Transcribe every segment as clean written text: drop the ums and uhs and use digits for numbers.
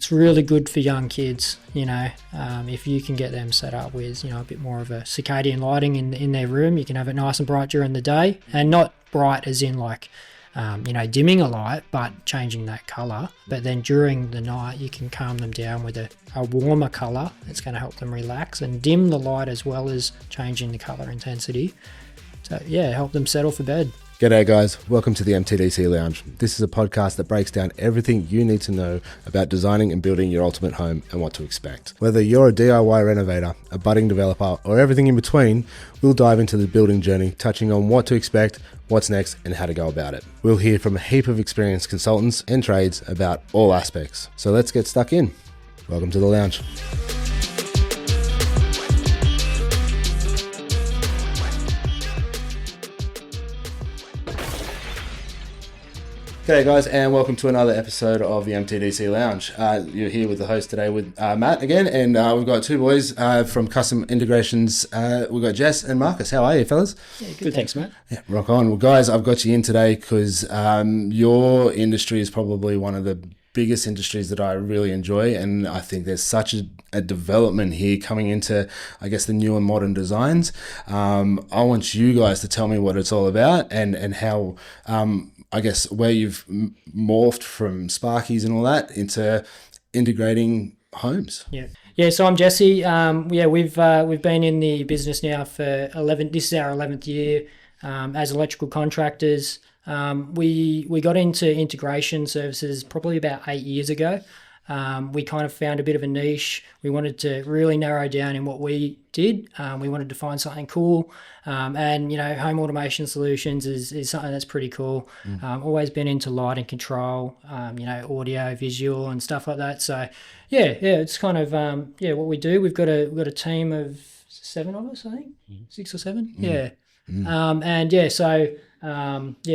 it's really good for young kids, if you can get them set up with, a bit more of a circadian lighting in their room. You can have it nice and bright during the day, and not bright as in like, dimming a light, but changing that colour. But then during the night, you can calm them down with a warmer colour. It's going to help them relax, and dim the light as well as changing the colour intensity. So yeah, help them settle for bed. G'day guys, welcome to the MTDC Lounge. This is a podcast that breaks down everything you need to know about designing and building your ultimate home and what to expect. Whether you're a DIY renovator, a budding developer, or everything in between, we'll dive into the building journey, touching on what to expect, what's next, and how to go about it. We'll hear from a heap of experienced consultants and trades about all aspects. So let's get stuck in. Welcome to the Lounge. G'day guys, and welcome to another episode of the MTDC Lounge. You're here with the host today with Matt again, and we've got two boys from Custom Integrations. We've got Jess and Marcus. How are you, fellas? Yeah, good, thanks, Matt. Yeah, rock on. Well, guys, I've got you in today because your industry is probably one of the biggest industries that I really enjoy, and I think there's such a development here coming into, I guess, the new and modern designs. I want you guys to tell me what it's all about and how... I guess where you've morphed from Sparkies and all that into integrating homes. Yeah. So I'm Jesse. We've been in the business now for 11. This is our 11th year as electrical contractors. We got into integration services probably about 8 years ago. We kind of found a bit of a niche. We wanted to really narrow down in what we did. We wanted to find something cool. And home automation solutions is something that's pretty cool. Always been into lighting control, audio, visual and stuff like that. So it's kind of, what we do. We've got a team of 7 of us, I think, 6 or 7. Yeah.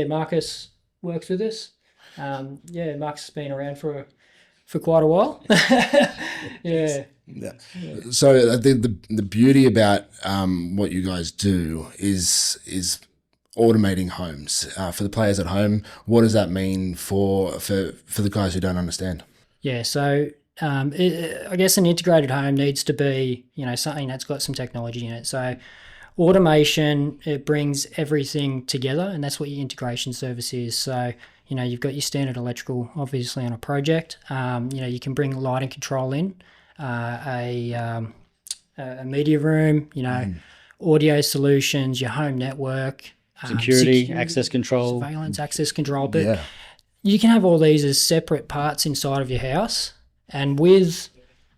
Marcus works with us. Marcus has been around for quite a while. Yeah. So the beauty about what you guys do is automating homes. For the players at home, what does that mean for the guys who don't understand? Yeah, so I guess an integrated home needs to be, something that's got some technology in it. So automation, it brings everything together, and that's what your integration service is. So you've got your standard electrical, obviously, on a project. You can bring lighting control in, a media room, audio solutions, your home network. Security, access control. Surveillance, access control. But you can have all these as separate parts inside of your house. And with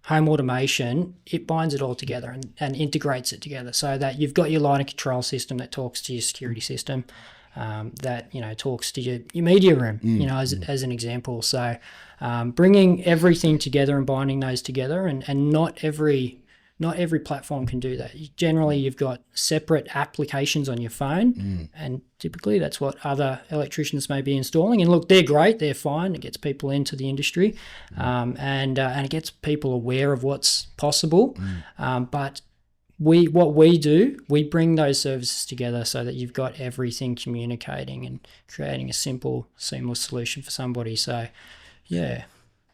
home automation, it binds it all together and integrates it together so that you've got your lighting control system that talks to your security system. That talks to your media room, as an example. So bringing everything together and binding those together, and not every platform can do that. Generally, you've got separate applications on your phone, and typically that's what other electricians may be installing. And look, they're great, they're fine. It gets people into the industry, and it gets people aware of what's possible. But we bring those services together so that you've got everything communicating and creating a simple, seamless solution for somebody. So, yeah.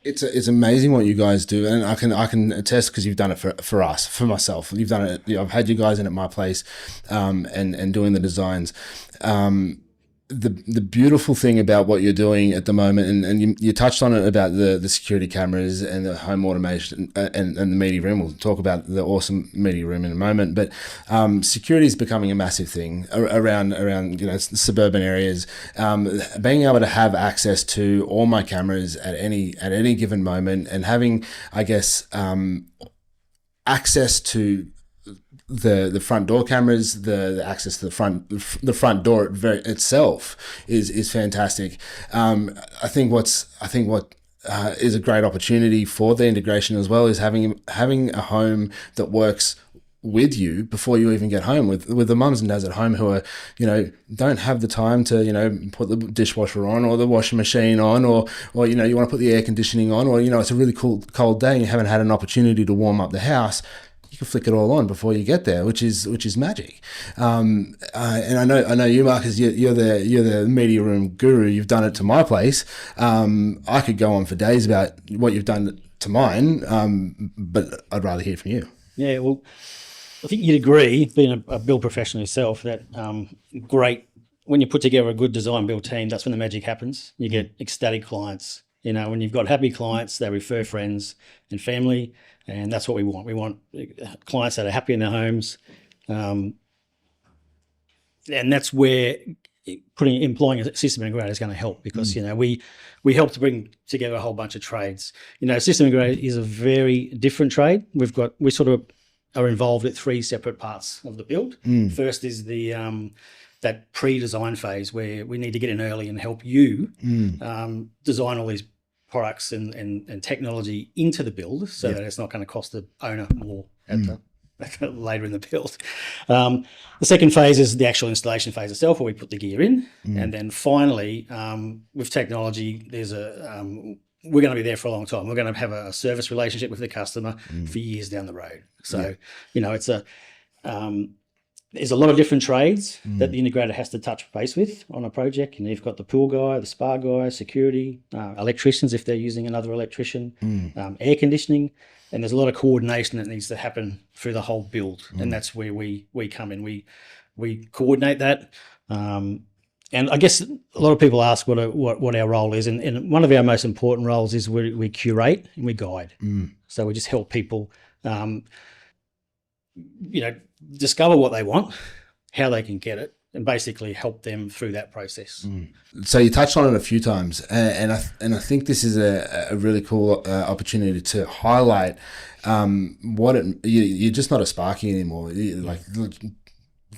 It's amazing what you guys do, and I can attest because you've done it for us, for myself. You've done it. I've had you guys in at my place, and doing the designs. The beautiful thing about what you're doing at the moment, and you touched on it about the security cameras and the home automation and the media room. We'll talk about the awesome media room in a moment, but security is becoming a massive thing around suburban areas. Being able to have access to all my cameras at any given moment, and having, I guess, access to the front door cameras, the access to the front door itself is fantastic. I think what is a great opportunity for the integration as well is having a home that works with you before you even get home, with the mums and dads at home who are, don't have the time to, put the dishwasher on or the washing machine on, or you want to put the air conditioning on, or, it's a really cold day and you haven't had an opportunity to warm up the house. You can flick it all on before you get there, which is magic. And I know you, Marcus, you're the media room guru. You've done it to my place. I could go on for days about what you've done to mine, but I'd rather hear from you. Yeah, well, I think you'd agree, being a build professional yourself, that great, when you put together a good design build team, that's when the magic happens. You get ecstatic clients. You know, when you've got happy clients, they refer friends and family, and that's what we want. We want clients that are happy in their homes, and that's where employing a system integrator is going to help, because you know we help to bring together a whole bunch of trades. You know, system integrator is a very different trade. We sort of are involved at three separate parts of the build. First is the that pre-design phase, where we need to get in early and help you design all these products and technology into the build, so that it's not going to cost the owner more at later in the build. The second phase is the actual installation phase itself, where we put the gear in, and then finally, with technology, there's we're going to be there for a long time. We're going to have a service relationship with the customer for years down the road. So, you know, it's there's a lot of different trades that the integrator has to touch base with on a project. And you've got the pool guy, the spa guy, security, electricians if they're using another electrician, air conditioning, and there's a lot of coordination that needs to happen through the whole build. And that's where we come in. We coordinate that. And I guess a lot of people ask what our role is, and one of our most important roles is we curate and we guide. So we just help people, you know, discover what they want, how they can get it, and basically help them through that process. So you touched on it a few times, and I think this is a really cool opportunity to highlight you're just not a sparky anymore.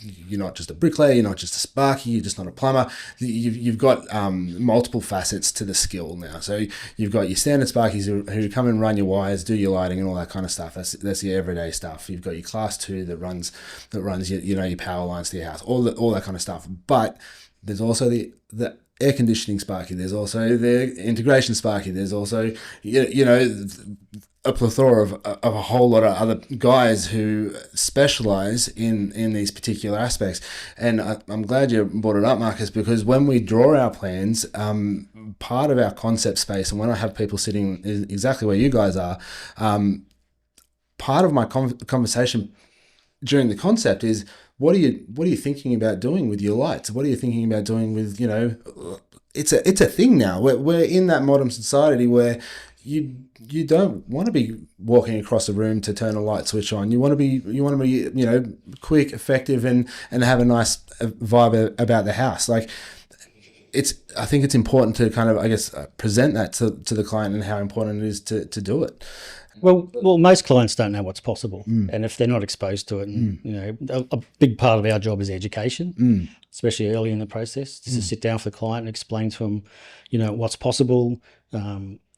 You're not just a bricklayer, you're not just a sparky, you're just not a plumber. You've got multiple facets to the skill now. So you've got your standard sparkies who come and run your wires, do your lighting and all that kind of stuff. That's your everyday stuff. You've got your class 2 that runs your power lines to your house, all that kind of stuff. But there's also the air conditioning sparky. There's also the integration sparky. There's also a plethora of a whole lot of other guys who specialize in these particular aspects. And I'm glad you brought it up, Marcus, because when we draw our plans, part of our concept space, and when I have people sitting exactly where you guys are, part of my conversation during the concept is, what are you thinking about doing with your lights? What are you thinking about doing with, it's a thing now. We're in that modern society where you don't want to be walking across a room to turn a light switch on. You want to be quick, effective, and have a nice vibe about the house. Like, I think it's important to kind of, I guess, present that to the client and how important it is to do it. Well, most clients don't know what's possible, and if they're not exposed to it, and, a big part of our job is education, especially early in the process, just to sit down with the client and explain to them, what's possible,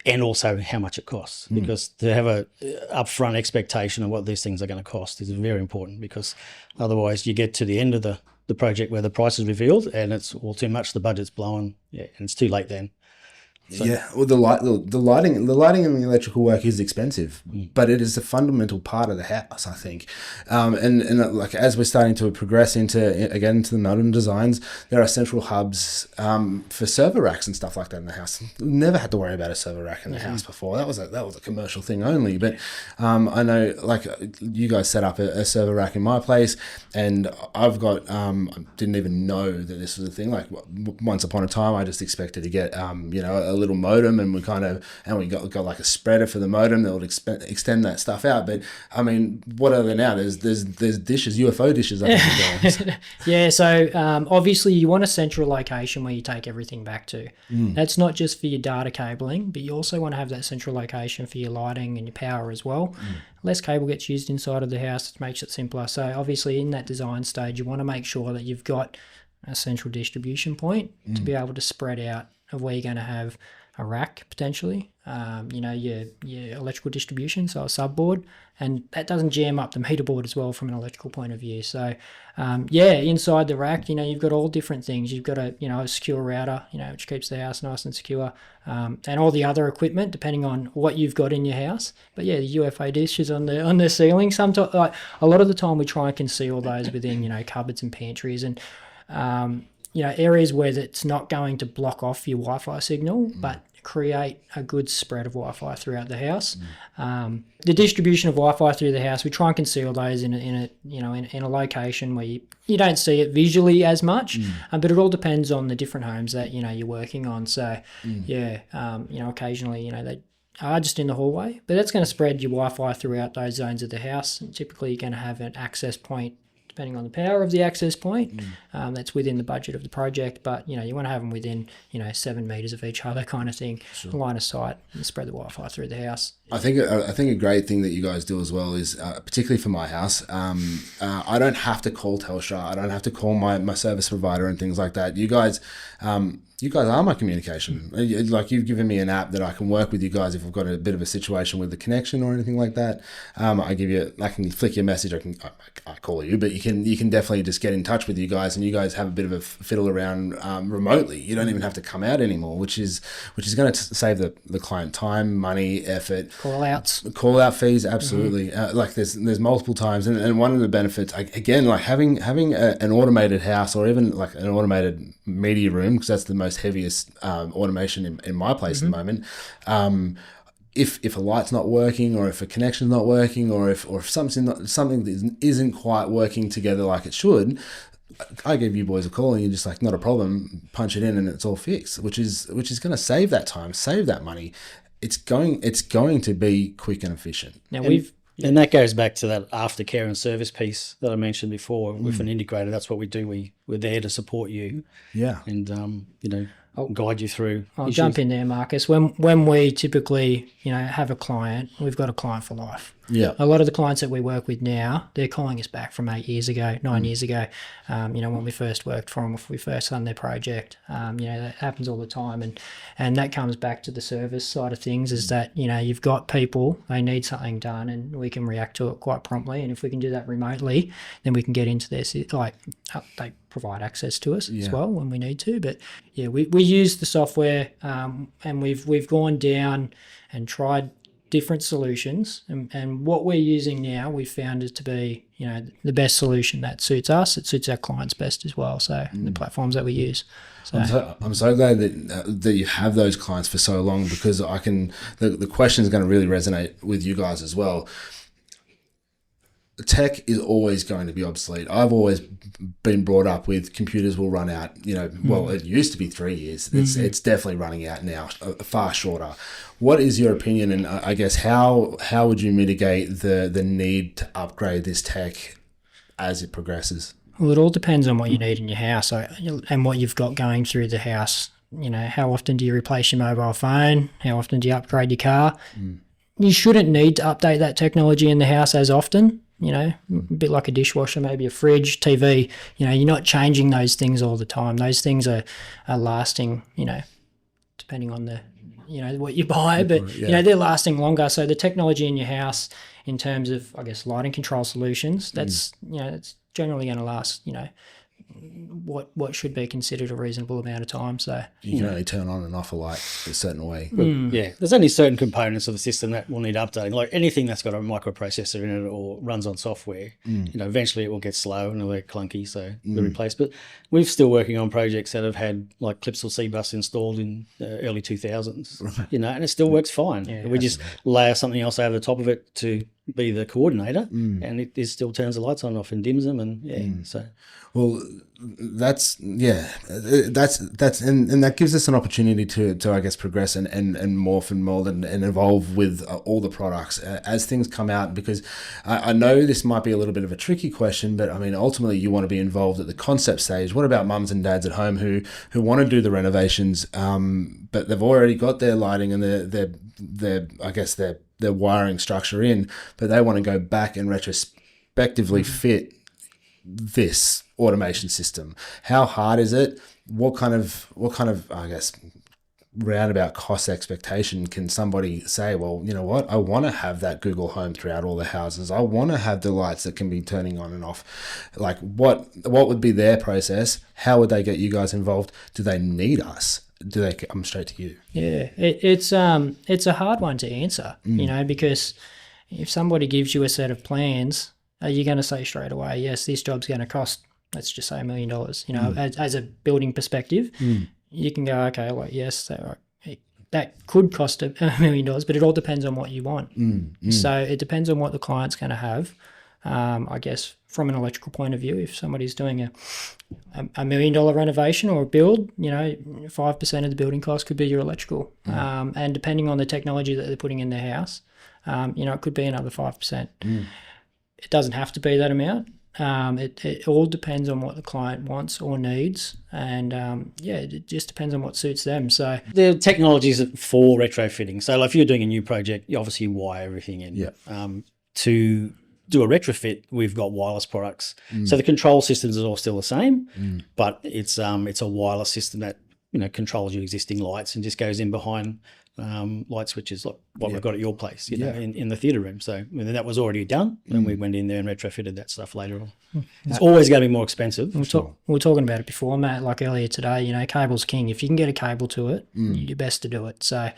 and also how much it costs, because to have a upfront expectation of what these things are going to cost is very important, because otherwise you get to the end of the project where the price is revealed and it's all too much, the budget's blown, and it's too late then. So, well, the lighting and the electrical work is expensive, but it is a fundamental part of the house, I think. And like, as we're starting to progress into the modern designs, there are central hubs for server racks and stuff like that in the house. We never had to worry about a server rack in the house before. That was a commercial thing only. But I know, like, you guys set up a server rack in my place, and I've got I didn't even know that this was a thing. Like, once upon a time, I just expected to get a little modem, and we got like a spreader for the modem that would extend that stuff out. But I mean, what are there now? There's dishes, UFO dishes. I think. Yeah. So obviously, you want a central location where you take everything back to. That's not just for your data cabling, but you also want to have that central location for your lighting and your power as well. Less cable gets used inside of the house, it makes it simpler. So obviously, in that design stage, you want to make sure that you've got a central distribution point to be able to spread out of where you're going to have a rack potentially, your electrical distribution, so a subboard, and that doesn't jam up the meter board as well from an electrical point of view. So inside the rack, you've got all different things. You've got a secure router, which keeps the house nice and secure, and all the other equipment depending on what you've got in your house. But yeah, the UFO dishes on the ceiling. Sometimes, like, a lot of the time, we try and conceal those within cupboards and pantries, and areas where it's not going to block off your Wi-Fi signal, but create a good spread of Wi-Fi throughout the house. The distribution of Wi-Fi through the house, we try and conceal those in a location where you don't see it visually as much, but it all depends on the different homes that you're working on. So occasionally they are just in the hallway, but that's going to spread your Wi-Fi throughout those zones of the house. And typically you're going to have an access point, depending on the power of the access point, that's within the budget of the project. But, you want to have them within, 7 metres of each other kind of thing, line of sight, and spread the Wi-Fi through the house. I think a great thing that you guys do as well is, particularly for my house, I don't have to call Telstra. I don't have to call my service provider and things like that. You guys are my communication. Like, you've given me an app that I can work with you guys if I've got a bit of a situation with the connection or anything like that. I can flick you a message. I call you, but you can definitely just get in touch with you guys, and you guys have a bit of a fiddle around remotely. You don't even have to come out anymore, which is going to save the client time, money, effort. Call out fees, absolutely. Like there's multiple times, and one of the benefits, again, like having an automated house, or even like an automated media room, because that's the most heaviest automation in my place at the moment. If a light's not working, or if a connection's not working, or if something that isn't quite working together like it should, I give you boys a call, and you're just like, not a problem, punch it in and it's all fixed, which is going to save that time, save that money. It's going to be quick and efficient. Now and that goes back to that aftercare and service piece that I mentioned before. With an integrator, that's what we do. We're there to support you. Yeah. And guide you through. I'll jump in there, Marcus. When we typically, have a client, we've got a client for life. Yeah. A lot of the clients that we work with now, they're calling us back from 8 years ago, 9 years ago. When we first worked for them, if we first done their project, that happens all the time. And that comes back to the service side of things, is that, you've got people, they need something done, and we can react to it quite promptly. And if we can do that remotely, then we can get into their, they provide access to us as well when we need to. But we use the software, and we've gone down and tried different solutions, and what we're using now we've found it to be the best solution that suits us. It suits our clients best as well, so the platforms that we use. I'm so glad that you have those clients for so long, because the question is going to really resonate with you guys as well. Tech is always going to be obsolete. I've always been brought up with computers will run out, well, it used to be 3 years. It's definitely running out now, far shorter. What is your opinion, and I guess how would you mitigate the need to upgrade this tech as it progresses? Well, it all depends on what you need in your house and what you've got going through the house. How often do you replace your mobile phone? How often do you upgrade your car? You shouldn't need to update that technology in the house as often. A bit like a dishwasher, maybe a fridge, TV. You're not changing those things all the time. Those things are lasting, depending on the, what you buy, but, they're lasting longer. So the technology in your house, in terms of, I guess, lighting control solutions, that's, it's generally going to last, what should be considered a reasonable amount of time. So you can only turn on and off a light a certain way. Yeah, there's only certain components of the system that will need updating. Like anything that's got a microprocessor in it or runs on software, eventually it will get slow and it'll get clunky, so we'll replace. But we're still working on projects that have had like Clipsal C-Bus installed in the early 2000s, and it still works fine. Yeah, we just layer something else over the top of it to be the coordinator, and it still turns the lights on and off and dims them, and so. Well, that's and that gives us an opportunity to I guess progress and morph and mold and evolve with all the products as things come out, because I know this might be a little bit of a tricky question, but I mean, ultimately you want to be involved at the concept stage. What about mums and dads at home who want to do the renovations, but they've already got their lighting and their wiring structure in, but they want to go back and retrospectively fit this automation system? How hard is it? What kind of I guess roundabout cost expectation can somebody say, well, you know what, I want to have that Google Home throughout all the houses. I want to have the lights that can be turning on and off. Like what would be their process? How would they get you guys involved? Do they need us? Do they come straight to you? Yeah, it's a hard one to answer, because if somebody gives you a set of plans, are you going to say straight away, yes, this job's going to cost, let's just say $1 million, as a building perspective, you can go, okay, well, yes, that could cost $1 million, but it all depends on what you want. So it depends on what the client's going to have. I guess from an electrical point of view, if somebody's doing a $1 million renovation or a build, 5% of the building cost could be your electrical. And depending on the technology that they're putting in their house, it could be another 5%. It doesn't have to be that amount. It all depends on what the client wants or needs, and it just depends on what suits them. So the technologies for retrofitting. So like if you're doing a new project, you obviously wire everything in. To do a retrofit, we've got wireless products. So the control systems are all still the same, but it's a wireless system that controls your existing lights and just goes in behind light switches like what we've got at your place, in the theatre room. So that was already done, and we went in there and retrofitted that stuff later on. It's always going to be more expensive. We were talking about it before, Matt, like earlier today, cable's king. If you can get a cable to it, you're best to do it. So,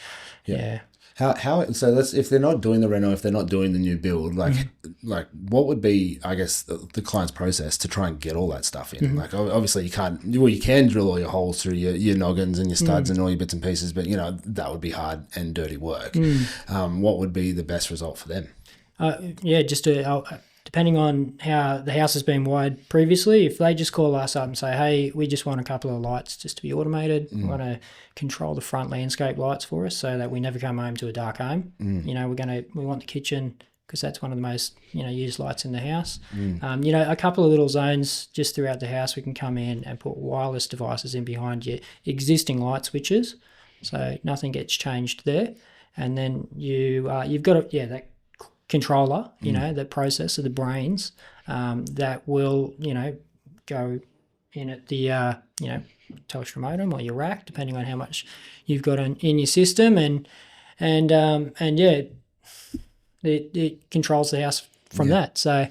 So that's if they're not doing the reno, if they're not doing the new build, like what would be, I guess, the client's process to try and get all that stuff in? Like obviously you can drill all your holes through your noggins and your studs and all your bits and pieces, but that would be hard and dirty work. What would be the best result for them? Depending on how the house has been wired previously, if they just call us up and say, hey, we just want a couple of lights just to be automated, we want to control the front landscape lights for us so that we never come home to a dark home. We want the kitchen because that's one of the most used lights in the house. A couple of little zones just throughout the house, we can come in and put wireless devices in behind your existing light switches, so nothing gets changed there. And then you've got that controller, the processor, the brains, that will, go in at the, Telstra modem or your rack, depending on how much you've got in your system, and it controls the house from that. So,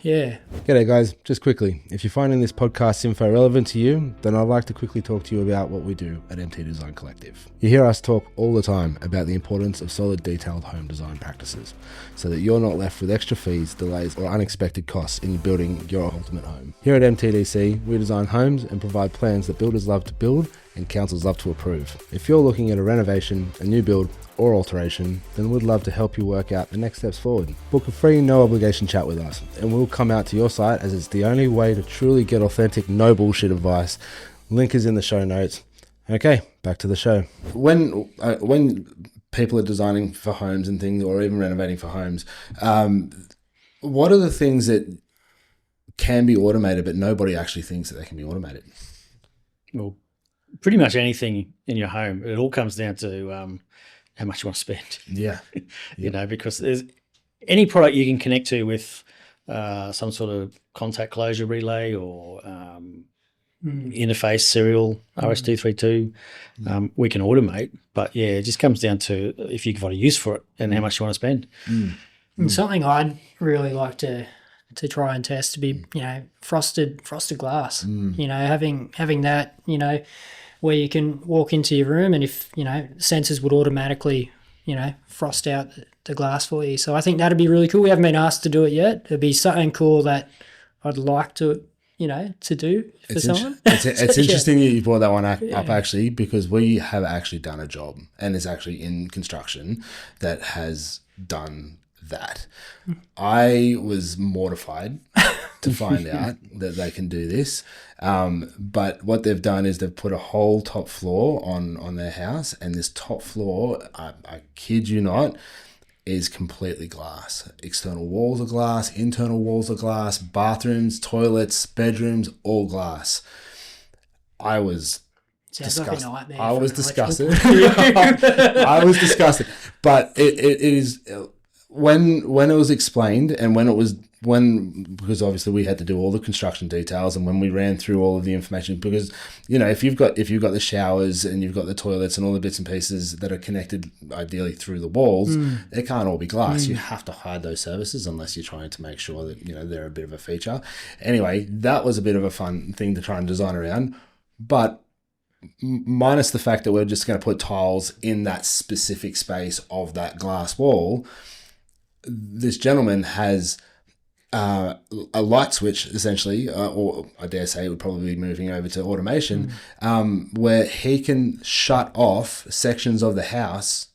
yeah. G'day guys, just quickly, if you're finding this podcast info relevant to you, then I'd like to quickly talk to you about what we do at MT Design Collective. You hear us talk all the time about the importance of solid, detailed home design practices so that you're not left with extra fees, delays or unexpected costs in building your ultimate home. Here at MTDC, we design homes and provide plans that builders love to build and councils love to approve. If you're looking at a renovation, a new build or alteration, then we'd love to help you work out the next steps forward. Book a free, no obligation chat with us and we'll come out to your site, as it's the only way to truly get authentic, no bullshit advice. Link is in the show notes. Okay, back to the show. When people are designing for homes and things, or even renovating for homes, what are the things that can be automated but nobody actually thinks that they can be automated? Well, pretty much anything in your home. It all comes down to how much you want to spend. Yeah. Because there's any product you can connect to with some sort of contact closure relay or interface serial RS-232, we can automate. But yeah, it just comes down to if you've got a use for it and how much you want to spend. And something I'd really like to try and test to be, frosted glass. Having that, where you can walk into your room and if, sensors would automatically, frost out the glass for you. So I think that'd be really cool. We haven't been asked to do it yet. It'd be something cool that I'd like to, to do for someone. It's interesting that you brought that one up actually, because we have actually done a job and it's actually in construction that has done that. I was mortified to find out that they can do this. But what they've done is they've put a whole top floor on their house, and this top floor, I kid you not, is completely glass. External walls are glass, internal walls are glass, bathrooms, toilets, bedrooms, all glass. I was disgusted. I was disgusted. I was disgusted. But it is when it was explained and because obviously we had to do all the construction details, and when we ran through all of the information, because if you've got the showers and you've got the toilets and all the bits and pieces that are connected ideally through the walls, they can't all be glass. You have to hide those services unless you're trying to make sure that they're a bit of a feature. Anyway, that was a bit of a fun thing to try and design around, but minus the fact that we're just going to put tiles in that specific space of that glass wall. This gentleman has a light switch, essentially, or I dare say it would probably be moving over to automation, where he can shut off sections of the house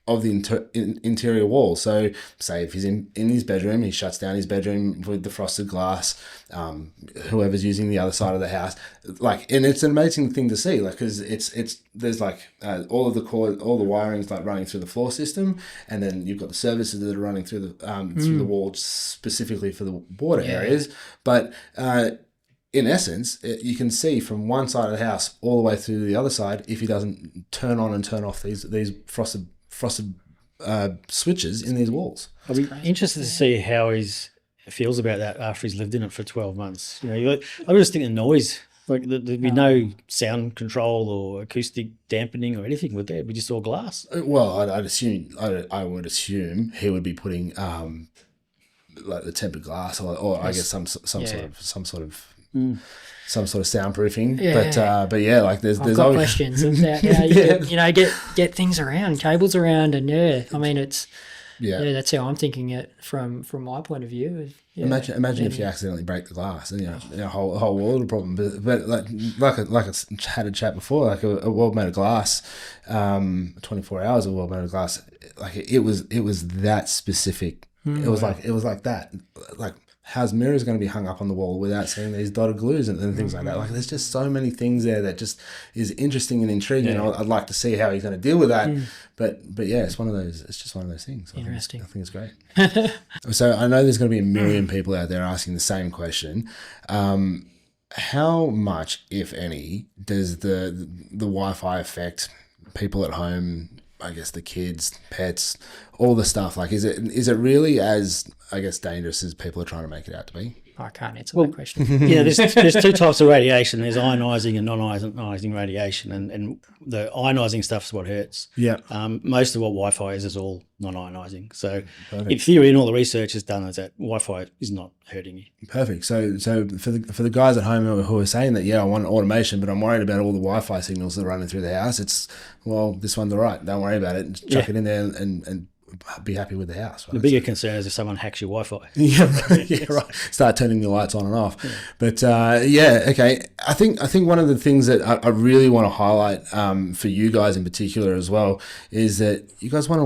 of the interior wall. So say if he's in his bedroom, he shuts down his bedroom with the frosted glass, whoever's using the other side of the house, and it's an amazing thing to see, because there's all the wiring's running through the floor system, and then you've got the services that are running through the wall specifically for the water areas, but in essence, you can see from one side of the house all the way through to the other side if he doesn't turn on and turn off these frosted switches in these walls. I'll be interested to see how he feels about that after he's lived in it for 12 months. I just think the noise, there'd be no sound control or acoustic dampening or anything, would there? It'd be just all glass. Well, I would assume he would be putting the tempered glass or I guess some sort of soundproofing, but yeah, there's I've got questions about how you get things around, cables around, and it's that's how I'm thinking it from my point of view. Imagine if you accidentally break the glass, and whole world of problem. But like I had a chat before, a world made of glass, 24 hours of world made of glass, it was that specific. It was like that. How's mirrors going to be hung up on the wall without seeing these dotted glues and things like that? There's just so many things there that just is interesting and intriguing. Yeah. I'd like to see how he's going to deal with that. But yeah, it's just one of those things. Interesting. I think it's great. So I know there's going to be a million people out there asking the same question. How much, if any, does the Wi-Fi affect people at home? I guess the kids, pets, all the stuff. Is it really as, I guess, dangerous as people are trying to make it out to be? I can't answer that question. There's two types of radiation. There's ionising and non-ionising radiation, and the ionising stuff is what hurts. Yeah. Most of what Wi-Fi is all non-ionising. So Perfect. In theory, and all the research is done is that Wi-Fi is not hurting you. Perfect. So for the guys at home who are saying that, I want automation, but I'm worried about all the Wi-Fi signals that are running through the house, this one's all right. Don't worry about it. Just chuck it in there and be happy with the house. Right? The bigger concern is if someone hacks your Wi-Fi. Yeah, right. Start turning the lights on and off. Yeah. But okay. I think one of the things that I really want to highlight for you guys in particular as well is that you guys won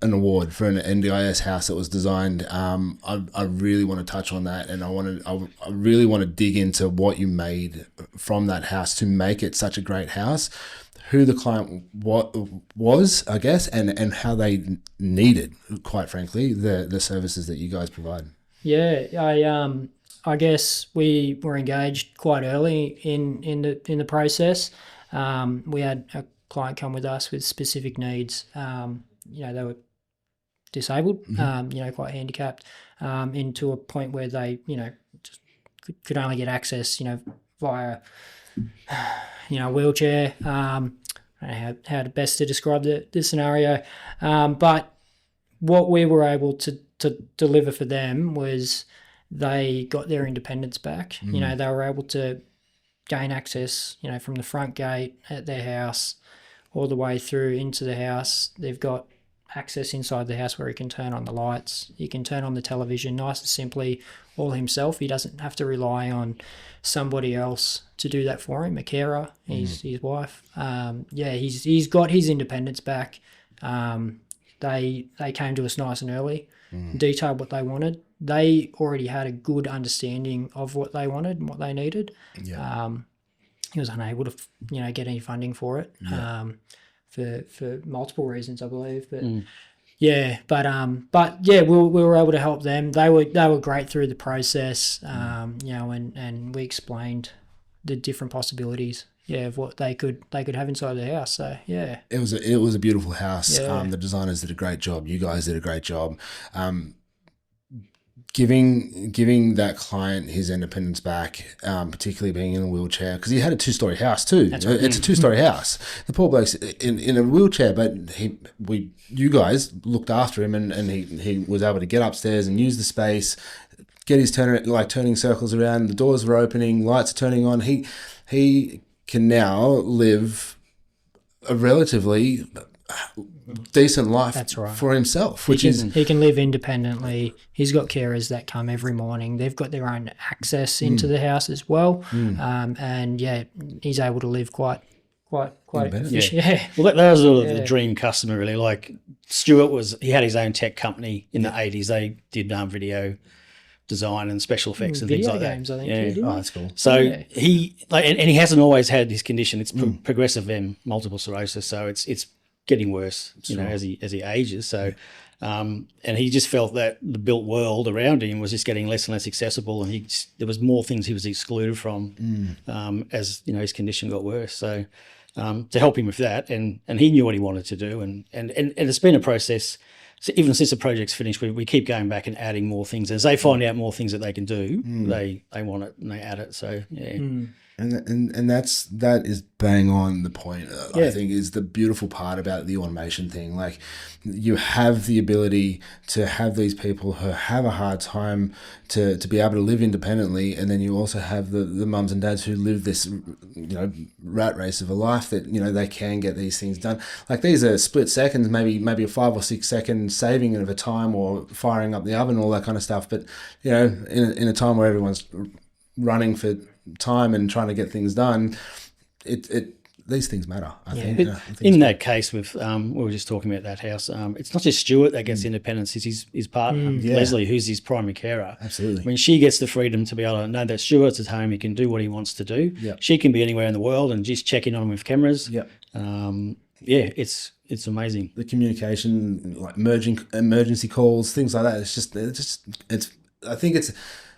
an award for an NDIS house that was designed. I really want to touch on that, and I really want to dig into what you made from that house to make it such a great house. Who the client was, I guess, and how they needed, quite frankly, the services that you guys provide. Yeah, I guess we were engaged quite early in the process. We had a client come with us with specific needs. They were disabled, quite handicapped, into a point where they, just could only get access, via a wheelchair. I don't know how best to describe the scenario. But what we were able to deliver for them was they got their independence back. They were able to gain access, from the front gate at their house all the way through into the house. They've got access inside the house where he can turn on the lights. He can turn on the television nice and simply all himself. He doesn't have to rely on somebody else to do that for him, a carer, his wife. He's got his independence back. They came to us nice and early, detailed what they wanted. They already had a good understanding of what they wanted and what they needed. Yeah. He was unable to, get any funding for it. Yeah. For multiple reasons, I believe, but we were able to help them. They were great through the process, and we explained the different possibilities, of what they could have inside the house. So it was a beautiful house. Yeah. The designers did a great job. You guys did a great job. Giving that client his independence back, particularly being in a wheelchair, because he had a 2-story house too. Right. It's a 2-story house. The poor bloke's in a wheelchair, but you guys looked after him, and he was able to get upstairs and use the space, get his turning circles around. The doors were opening, lights are turning on. He can now live a relatively decent life That's right. for himself, which he can live independently. He's got carers that come every morning. They've got their own access into the house as well, and he's able to live quite efficient. Yeah. Well, that was sort of the dream customer, really. Like Stuart he had his own tech company in the 80s. They did video design and special effects and things like games, that. I think. Yeah, that's cool. So he and he hasn't always had this condition. It's progressive multiple sclerosis, so it's getting worse, as he ages. So, and he just felt that the built world around him was just getting less and less accessible, and there was more things he was excluded from as his condition got worse. So, to help him with that, and he knew what he wanted to do, and it's been a process. So even since the project's finished, we keep going back and adding more things. As they find out more things that they can do, they want it and they add it. So and that is bang on the point. I think is the beautiful part about the automation thing. Like you have the ability to have these people who have a hard time to be able to live independently, and then you also have the mums and dads who live this rat race of a life that they can get these things done. Like these are split seconds, maybe a 5 or 6 second saving of a time, or firing up the oven, all that kind of stuff. But in a time where everyone's running for time and trying to get things done, these things matter. I think. In that case, with we were just talking about that house. It's not just Stuart that gets independence; it's his partner Leslie, who's his primary carer. Absolutely. I mean, she gets the freedom to be able to know that Stuart's at home; he can do what he wants to do. Yep. She can be anywhere in the world and just check in on him with cameras. Yep. It's amazing. The communication, like emergency calls, things like that.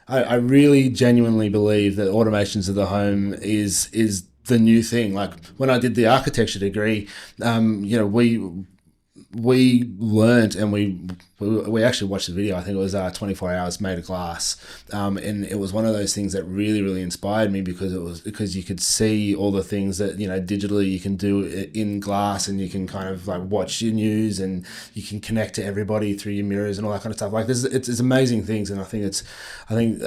I really genuinely believe that automations of the home is the new thing. Like when I did the architecture degree, we learnt, and we actually watched the video. I think it was 24 Hours Made of Glass, and it was one of those things that really, really inspired me, because you could see all the things that digitally you can do in glass, and you can kind of like watch your news, and you can connect to everybody through your mirrors and all that kind of stuff. Like it's amazing things, and I think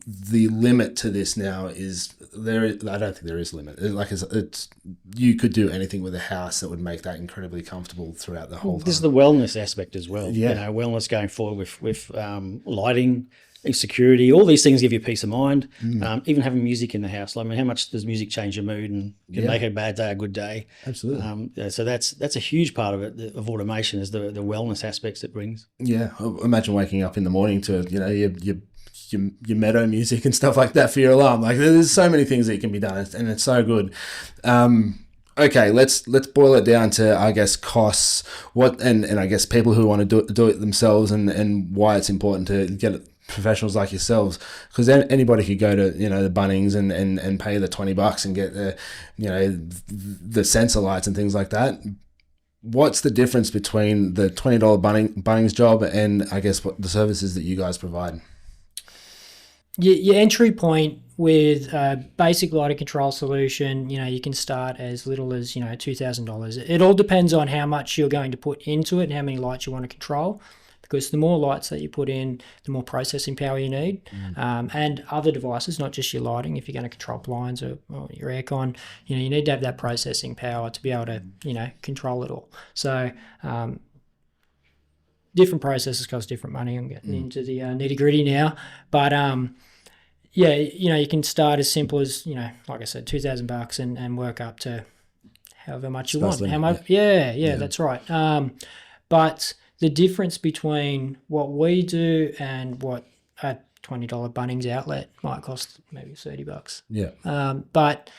the limit to this now is I don't think there is a limit. It's you could do anything with a house that would make that incredibly comfortable throughout the whole time. There's the wellness aspect as well. Yeah. Wellness going forward with lighting, security, all these things give you peace of mind. Even having music in the house. I mean, how much does music change your mood and can make a bad day a good day? Absolutely. So that's a huge part of it, of automation, is the wellness aspects it brings. Yeah. Imagine waking up in the morning to your Meadow music and stuff like that for your alarm. Like there's so many things that can be done, and it's so good. Okay, let's boil it down to, I guess, costs. And I guess people who want to do it themselves, and why it's important to get professionals like yourselves, because anybody could go to the Bunnings and pay the $20 and get the sensor lights and things like that. What's the difference between the $20 Bunnings job and, I guess, what the services that you guys provide? Your entry point with a basic lighting control solution, you can start as little as, $2,000. It all depends on how much you're going to put into it and how many lights you want to control, because the more lights that you put in, the more processing power you need. And other devices, not just your lighting. If you're going to control blinds or your aircon, you need to have that processing power to be able to, control it all. So, different processes cost different money. I'm getting into the nitty gritty now, but you can start as simple as like I said, $2,000 and work up to however much you want. How much? Yeah, that's right. But the difference between what we do and what a $20 Bunnings outlet might cost, maybe $30. Yeah. But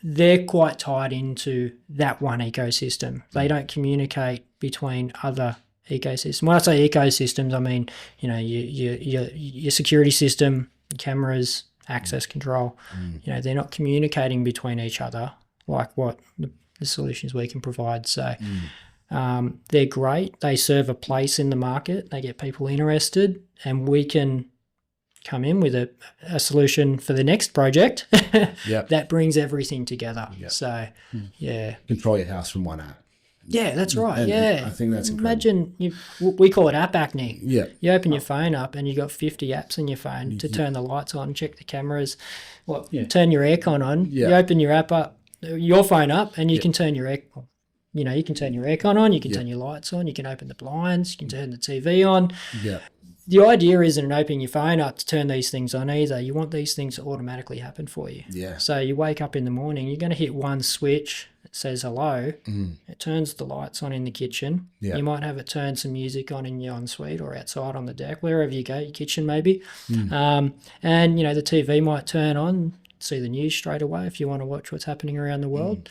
they're quite tied into that one ecosystem. They don't communicate between other ecosystems. When I say ecosystems, I mean your security system, cameras, access control. They're not communicating between each other like what the solutions we can provide. So they're great. They serve a place in the market. They get people interested, and we can come in with a solution for the next project that brings everything together. So, Control your house from one app. Yeah, that's right. And I think that's incredible. Imagine, we call it app acne. Yeah. You open your phone up and you got 50 apps on your phone to turn the lights on, check the cameras, turn your aircon on. You open your app up, your phone up, and you can turn your you can turn your aircon on, you can turn your lights on, you can open the blinds, you can turn the TV on. Yeah. The idea isn't opening your phone up to turn these things on either. You want these things to automatically happen for you. Yeah. So you wake up in the morning, you're going to hit one switch that says hello. It turns the lights on in the kitchen. Yeah. You might have it turn some music on in your ensuite or outside on the deck, wherever you go, your kitchen maybe. And, the TV might turn on, see the news straight away if you want to watch what's happening around the world.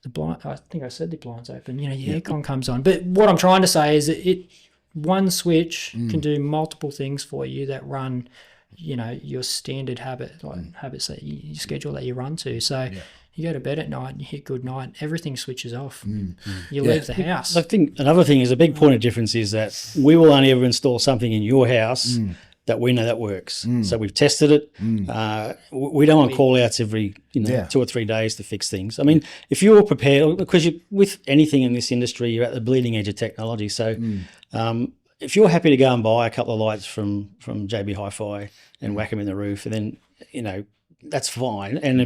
The blind, I think I said the blind's open, your aircon comes on. But what I'm trying to say is that one switch can do multiple things for you that run, your standard habits that you schedule that you run to. So you go to bed at night and you hit good night, everything switches off. You leave the house. I think another thing is a big point of difference is that we will only ever install something in your house that we know that works. So we've tested it. We don't want call outs every 2 or 3 days to fix things. I mean, if you're prepared, because with anything in this industry, you're at the bleeding edge of technology. So if you're happy to go and buy a couple of lights from JB Hi-Fi and whack them in the roof, and then, that's fine. And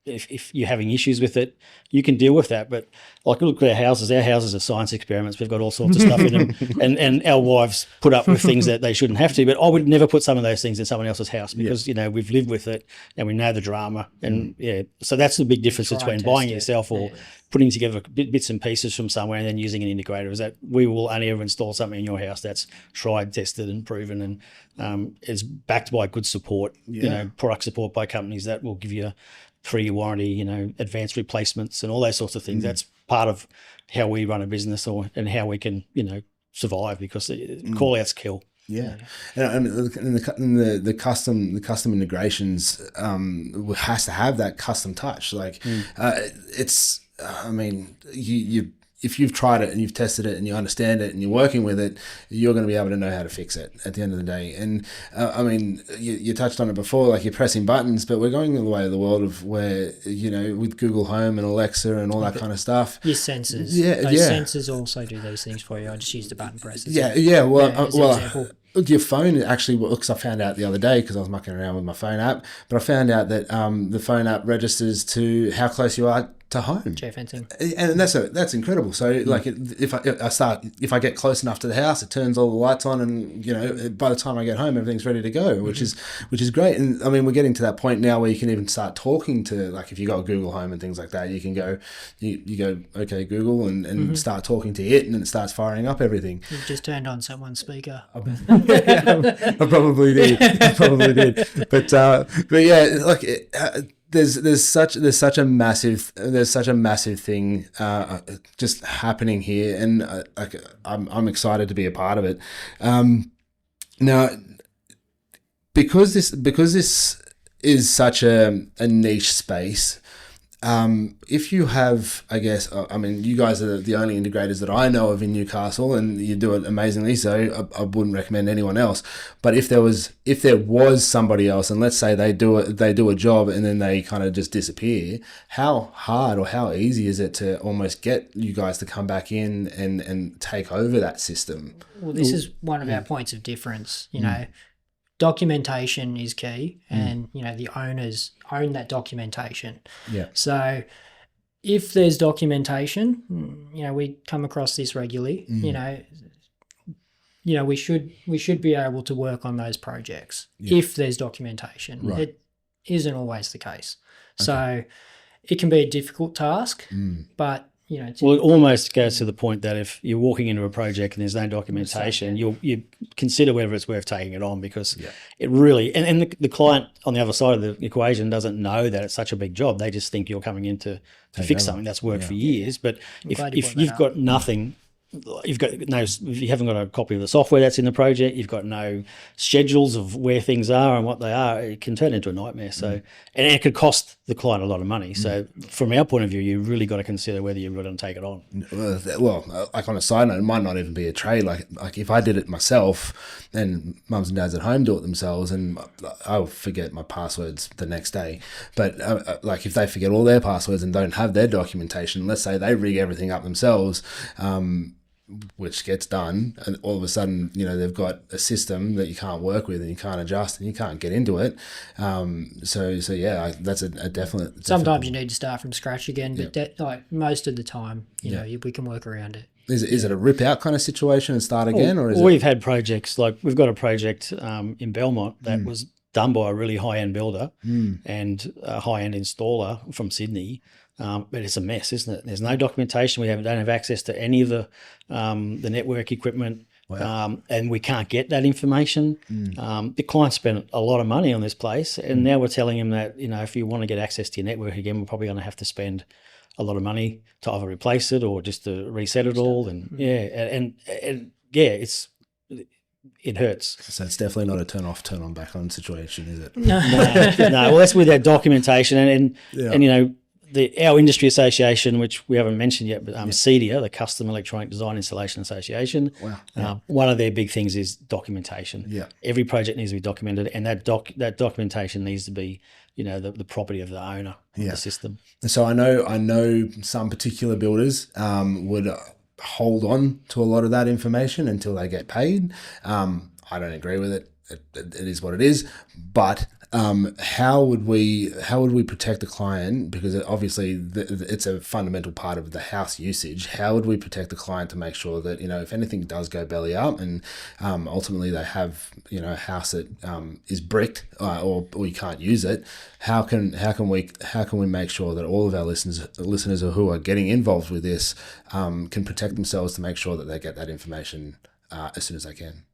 if you're having issues with it, you can deal with that. But like, look at our houses. Our houses are science experiments. We've got all sorts of stuff in them, and our wives put up with things that they shouldn't have to. But I would never put some of those things in someone else's house because we've lived with it and we know the drama. And so that's the big difference between buying it yourself or putting together bits and pieces from somewhere and then using an integrator. Is that we will only ever install something in your house that's tried, tested, and proven, and is backed by good support. Product support by companies that will give you 3-year warranty, advanced replacements and all those sorts of things. That's part of how we run a business and how we can, survive, because call outs kill. Yeah, and the custom integrations has to have that custom touch. Like it's, I mean, you if you've tried it and you've tested it and you understand it and you're working with it, you're going to be able to know how to fix it at the end of the day. And I mean, you touched on it before, like you're pressing buttons, but we're going the way of the world of where, with Google Home and Alexa and all that kind of stuff. Your sensors. Those sensors also do those things for you. I just use the button presses. Your phone actually, because I found out the other day because I was mucking around with my phone app, but I found out that the phone app registers to how close you are to home. Geofencing. And that's incredible. So like if I get close enough to the house, it turns all the lights on, and by the time I get home, everything's ready to go, which is great. And I mean, we're getting to that point now where you can even start talking to, like, if you got Google Home and things like that, you can go, you go, okay, Google, and start talking to it, and it starts firing up everything. You've just turned on someone's speaker. I probably did. But yeah, like there's such a massive thing just happening here, and I'm excited to be a part of it. Now, because this is such a niche space. If you have, I guess, I mean, you guys are the only integrators that I know of in Newcastle, and you do it amazingly. So I wouldn't recommend anyone else. But if there was somebody else, and let's say they do a job and then they kind of just disappear, how hard or how easy is it to almost get you guys to come back in and take over that system? Well, this is one of our points of difference. Documentation is key, and the owners own that documentation. Yeah. So if there's documentation, we come across this regularly. We should be able to work on those projects if there's documentation. Right. It isn't always the case. Okay. So it can be a difficult task, but well, it almost goes to the point that if you're walking into a project and there's no documentation, you consider whether it's worth taking it on, because it really, and the client on the other side of the equation doesn't know that it's such a big job. They just think you're coming in to fix something that's worked for years. But if you've got nothing, if you haven't got a copy of the software that's in the project, you've got no schedules of where things are and what they are, it can turn into a nightmare. So, and it could cost the client a lot of money. So from our point of view, you really got to consider whether you're going to take it on. Well, like on a side note, it might not even be a trade. Like if I did it myself and mums and dads at home do it themselves, and I'll forget my passwords the next day. But like if they forget all their passwords and don't have their documentation, let's say they rig everything up themselves, which gets done, and all of a sudden, they've got a system that you can't work with and you can't adjust and you can't get into it. So yeah, that's a definite. Sometimes you need to start from scratch again, but like most of the time, we can work around it. Is it a rip out kind of situation and start again, or is it? We've had projects like we've got a project in Belmont that was done by a really high end builder and a high end installer from Sydney. But it's a mess, isn't it? There's no documentation. We don't have access to any of the network equipment, and we can't get that information. The client spent a lot of money on this place, and now we're telling him that if you want to get access to your network again, we're probably going to have to spend a lot of money to either replace it or just to reset it all. And it hurts. So it's definitely not a turn off, turn on, back on situation, is it? No. Well, that's with our documentation and our industry association, which we haven't mentioned yet, but CEDIA, the Custom Electronic Design Installation Association. Wow. One of their big things is documentation. Yeah. Every project needs to be documented, and that documentation needs to be, the property of the owner of the system. So I know some particular builders would hold on to a lot of that information until they get paid. I don't agree with it. It is what it is, but how would we protect the client, because obviously it's a fundamental part of the house usage. How would we protect the client to make sure that if anything does go belly up and ultimately they have a house that is bricked or you can't use it, how can we make sure that all of our listeners who are getting involved with this can protect themselves to make sure that they get that information as soon as they can?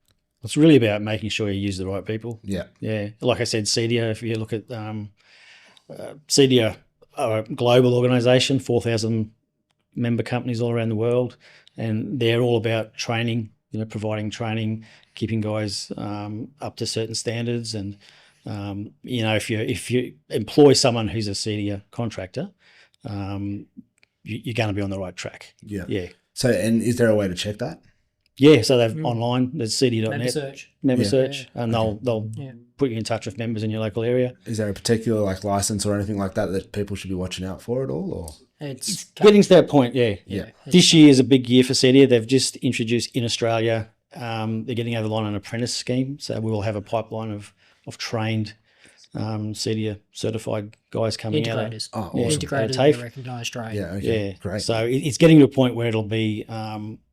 It's really about making sure you use the right people. Yeah. Yeah. Like I said, CEDIA, if you look at CEDIA are a global organisation, 4,000 member companies all around the world, and they're all about training, providing training, keeping guys up to certain standards. And, if you employ someone who's a CEDIA contractor, you're going to be on the right track. Yeah. Yeah. So, and is there a way to check that? Yeah, so they've online. There's cedia.net. Member search, and they'll put you in touch with members in your local area. Is there a particular license or anything like that people should be watching out for at all? Or It's getting to that point. Yeah. This year is a big year for CEDIA. They've just introduced in Australia. They're getting over the line an apprentice scheme, so we will have a pipeline of trained CEDIA certified guys coming integrators. out. Awesome. Integrators in a recognised trade. Yeah. Okay. Yeah, Great. So it's getting to a point where it'll be.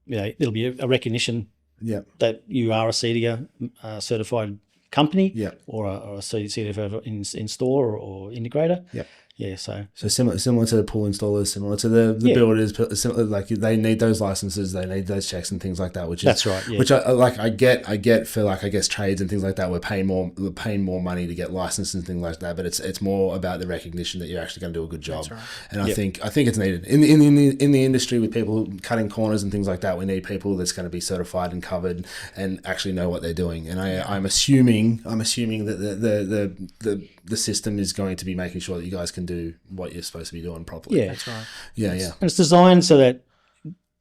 It'll be a recognition that you are a CEDIA certified company or a CEDIA installer or integrator. Yeah. Yeah, so similar to the pool installers, similar to the builders, similar, they need those licenses, they need those checks and things like that. Which is that's right. Yeah. Which I get for I guess trades and things like that. We're paying more money to get licenses and things like that. But it's more about the recognition that you're actually going to do a good job. That's right. And I think it's needed in the industry with people cutting corners and things like that. We need people that's going to be certified and covered and actually know what they're doing. And I'm assuming that the system is going to be making sure that you guys can do what you're supposed to be doing properly. Yeah, that's right. Yeah. And it's designed so that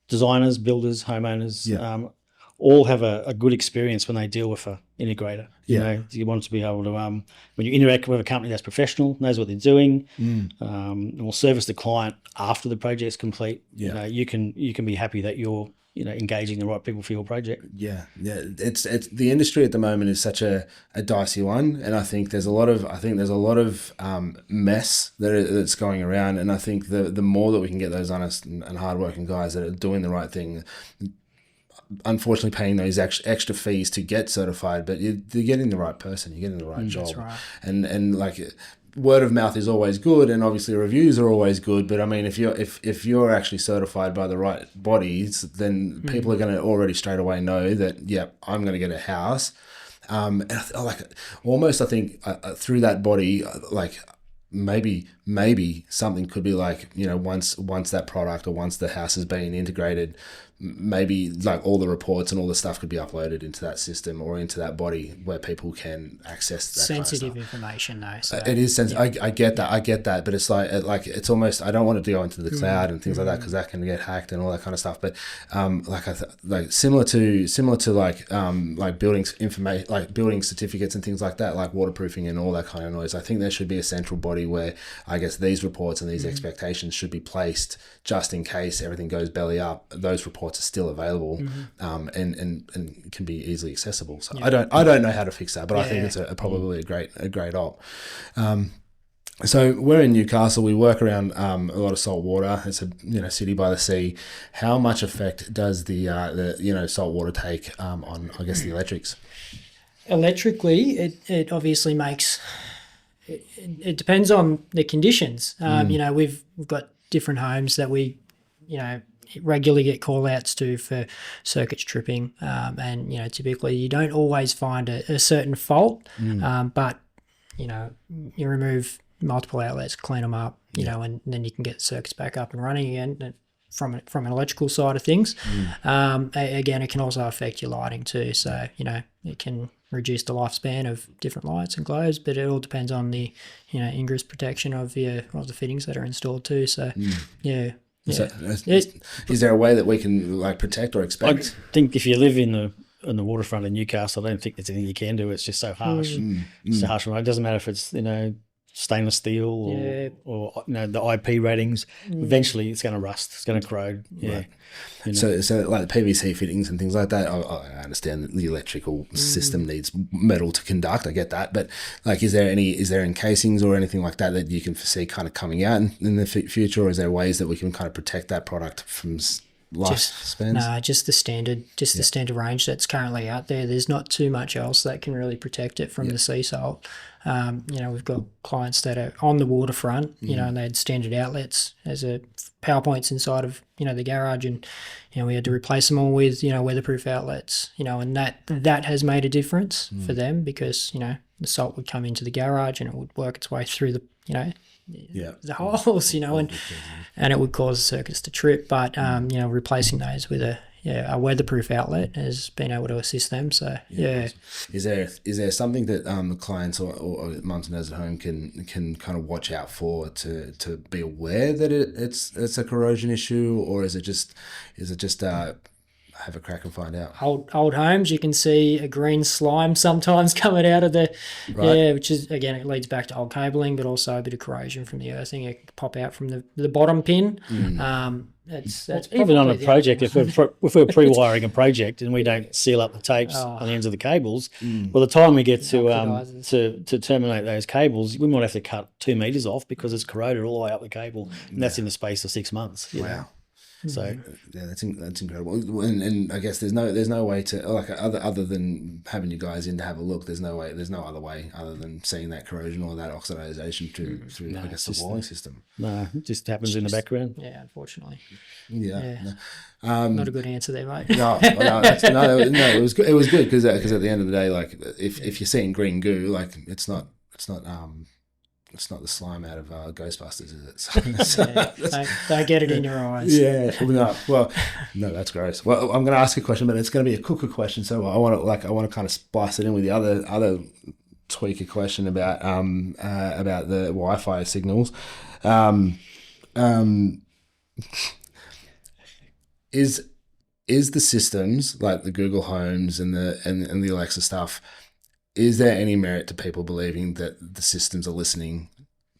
designers, builders, homeowners, all have a good experience when they deal with an integrator. You want to be able to, when you interact with a company that's professional, knows what they're doing, and will service the client after the project's complete. You can be happy that you're engaging the right people for your project. Yeah. It's the industry at the moment is such a dicey one, and I think there's a lot of mess that's going around, and I think the more that we can get those honest and hardworking guys that are doing the right thing, unfortunately paying those extra fees to get certified, but you're getting the right person, you're getting the right job. That's right. And word of mouth is always good, and obviously reviews are always good. But I mean, if you're actually certified by the right bodies, then people are going to already straight away know that I'm going to get a house. And I think through that body, maybe something could be once that product or once the house has been integrated, maybe all the reports and all the stuff could be uploaded into that system or into that body where people can access that sensitive kind of stuff. Information though. So, it is sensitive. I get that, but it's it's almost, I don't want it to go into the cloud and things like that, because that can get hacked and all that kind of stuff. But similar to building information, building certificates and things like that, like waterproofing and all that kind of noise. I think there should be a central body where I guess these reports and these expectations should be placed just in case everything goes belly up. Those reports faults are still available, and can be easily accessible. So I don't know how to fix that, but I think it's probably a great op. So we're in Newcastle. We work around a lot of salt water. It's a city by the sea. How much effect does the salt water take on, I guess, the electrics? Electrically, it obviously makes. It depends on the conditions. We've got different homes that we, regularly get call outs to for circuits tripping, and typically you don't always find a certain fault, but you remove multiple outlets, clean them up, and then you can get circuits back up and running again from an electrical side of things. Again, it can also affect your lighting too. So, it can reduce the lifespan of different lights and globes, but it all depends on the, ingress protection of the fittings that are installed too. So, So, is there a way that we can protect or expect? I think if you live in the waterfront in Newcastle, I don't think there's anything you can do. It's just so harsh. It's so harsh. It doesn't matter if it's stainless steel or the IP ratings. Eventually, it's going to rust. It's going to corrode. Yeah. Right. So like the PVC fittings and things like that. I understand that the electrical system needs metal to conduct. I get that, but is there encasings or anything like that you can foresee kind of coming out in the future, or is there ways that we can kind of protect that product from lifespans? No, just the standard range that's currently out there. There's not too much else that can really protect it from the sea salt. We've got clients that are on the waterfront, and they had standard outlets as a power points inside of the garage, and we had to replace them all with weatherproof outlets, and that has made a difference for them, because the salt would come into the garage and it would work its way through the the holes, and it would cause the circuits to trip. But replacing those with a weatherproof outlet has been able to assist them. So is there something that the clients or mums and dads at home can kind of watch out for to be aware that it's a corrosion issue, or is it just have a crack and find out? Old homes, you can see a green slime sometimes coming out of the which is, again, it leads back to old cabling, but also a bit of corrosion from the earthing. It can pop out from the bottom pin. That's even on a project. If we're pre-wiring a project and we don't seal up the tapes on the ends of the cables, by the time we get to terminate those cables, we might have to cut 2 meters off because it's corroded all the way up the cable, and that's in the space of 6 months. Wow. So that's incredible, and I guess there's no way to other than having you guys in to have a look. There's no other way other than seeing that corrosion or that oxidization through I guess the walling system. No, it just happens in the background. Yeah, unfortunately. Yeah. Not a good answer there, mate. No, it was good. It was good because at the end of the day, if you're seeing green goo, it's not the slime out of Ghostbusters, is it? Don't get it in your eyes. Yeah. No, that's gross. Well, I'm going to ask a question, but it's going to be a cooker question. So I want to kind of splice it in with the other tweaker question about the Wi-Fi signals. Is the systems like the Google Homes and the Alexa stuff? Is there any merit to people believing that the systems are listening,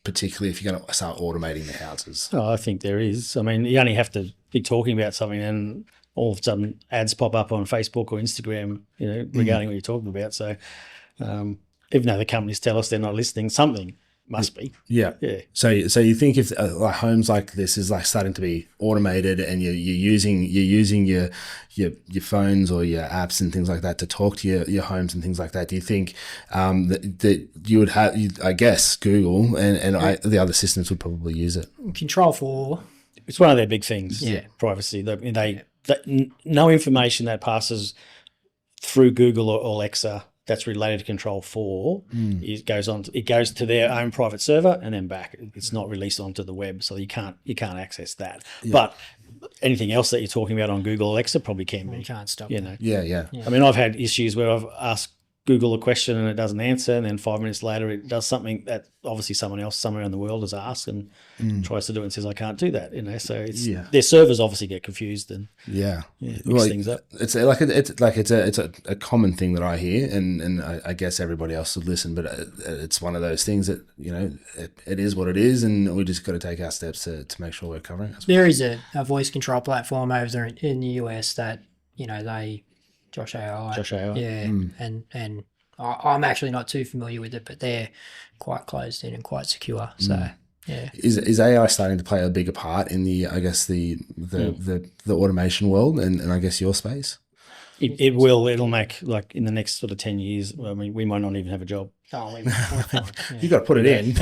particularly if you're going to start automating the houses? Oh, I think there is. I mean, you only have to be talking about something and all of a sudden ads pop up on Facebook or Instagram, regarding what you're talking about. So even though the companies tell us they're not listening, something must be. Yeah. So you think if homes like this is starting to be automated and you're using your phones or your apps and things like that to talk to your homes and things like that, do you think that you would have, I guess, Google and the other systems would probably use it? Control 4. It's one of their big things. Yeah. Privacy. No information that passes through Google or Alexa that's related to Control 4, it goes to their own private server and then back. It's not released onto the web, so you can't access that. Yeah. But anything else that you're talking about on Google Alexa probably can be. You can't stop. Yeah. I mean, I've had issues where I've asked Google a question and it doesn't answer, and then 5 minutes later it does something that obviously someone else somewhere in the world has asked and tries to do it and says, I can't do that, So it's their servers obviously get confused and mix things up. It's a common thing that I hear, and I guess everybody else would listen, but it's one of those things that it is what it is, and we just got to take our steps to make sure we're covering it. There is a voice control platform over there in the US that they. Josh AI. Yeah. And I'm actually not too familiar with it, but they're quite closed in and quite secure. So, yeah. Is AI starting to play a bigger part in the automation world and I guess your space? It will. It'll make, like, in the next sort of 10 years, I mean, we might not even have a job. Oh, You got to put it in.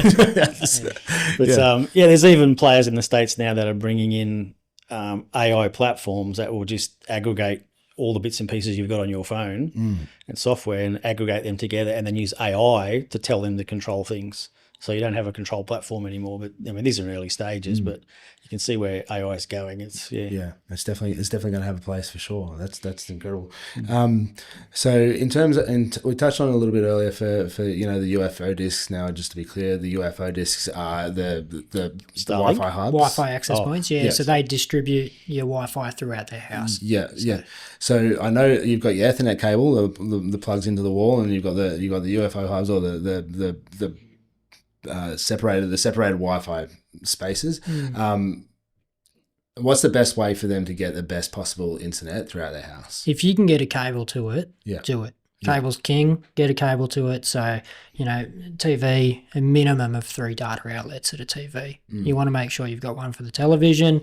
But there's even players in the States now that are bringing in AI platforms that will just aggregate all the bits and pieces you've got on your phone and software and aggregate them together and then use AI to tell them to control things. So you don't have a control platform anymore. But I mean, these are early stages, but you can see where AI is going. It's it's definitely going to have a place for sure. That's incredible. So in terms of, and we touched on it a little bit earlier for the UFO discs. Now, just to be clear, the UFO discs are the Wi-Fi hubs, Wi-Fi access points. Yeah, so they distribute your Wi-Fi throughout their house. Yeah. So I know you've got your Ethernet cable, the plugs into the wall, and you've got the UFO hubs or the separated Wi-Fi spaces. What's the best way for them to get the best possible internet throughout their house? If you can get a cable to it, do it. Cable's king. Get a cable to it. So, TV, a minimum of 3 data outlets at a TV. You want to make sure you've got one for the television,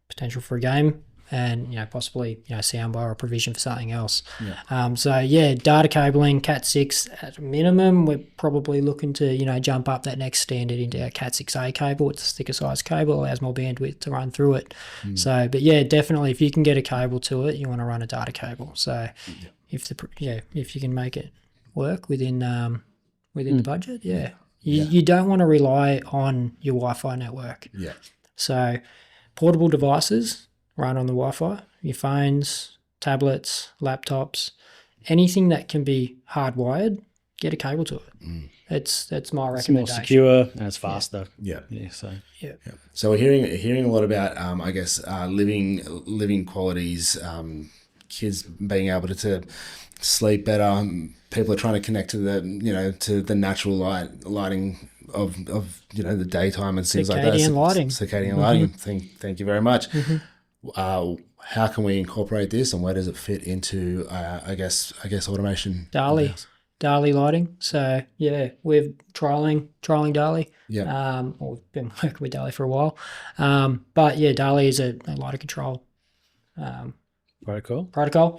potential for a game, and possibly soundbar or provision for something else. Data cabling, Cat 6 at a minimum. We're probably looking to jump up that next standard into our Cat 6A cable. It's a thicker size cable, allows more bandwidth to run through it. So, but definitely if you can get a cable to it, you want to run a data cable. So if you can make it work within the budget, you don't want to rely on your Wi-Fi network. So portable devices run on the Wi-Fi, your phones, tablets, laptops, anything that can be hardwired, get a cable to it. That's my recommendation. It's more secure and it's faster. So we're hearing a lot about living qualities, kids being able to sleep better. People are trying to connect to the natural lighting of the daytime and things like that. Circadian lighting. Thank you very much. How can we incorporate this, and where does it fit into I guess automation? DALI lighting. So we're trialing DALI. Or we've been working with DALI for a while. But DALI is a lighter control protocol.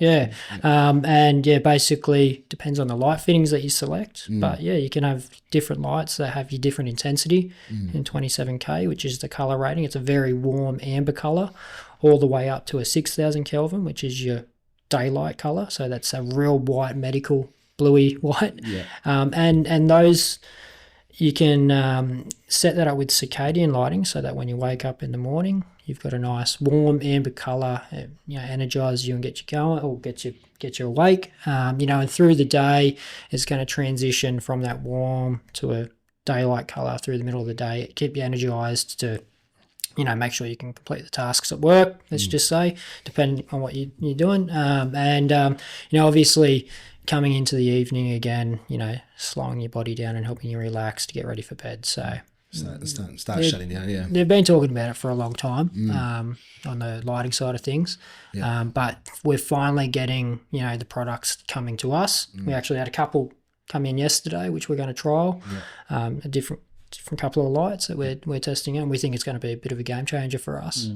And basically depends on the light fittings that you select. But you can have different lights that have your different intensity in 27K, which is the color rating. It's a very warm amber color, all the way up to a 6,000 Kelvin, which is your daylight color. So that's a real white, medical bluey white. And those, you can set that up with circadian lighting so that when you wake up in the morning, you've got a nice warm amber color, energize you and get you going, or get you awake. And through the day, it's going to transition from that warm to a daylight color through the middle of the day. Keep you energized to make sure you can complete the tasks at work, let's just say, depending on what you're doing. Obviously coming into the evening again, slowing your body down and helping you relax to get ready for bed. So start shutting down, They've been talking about it for a long time on the lighting side of things. But we're finally getting, the products coming to us. We actually had a couple come in yesterday, which we're going to trial, a different couple of lights that we're testing out, and we think it's going to be a bit of a game changer for us.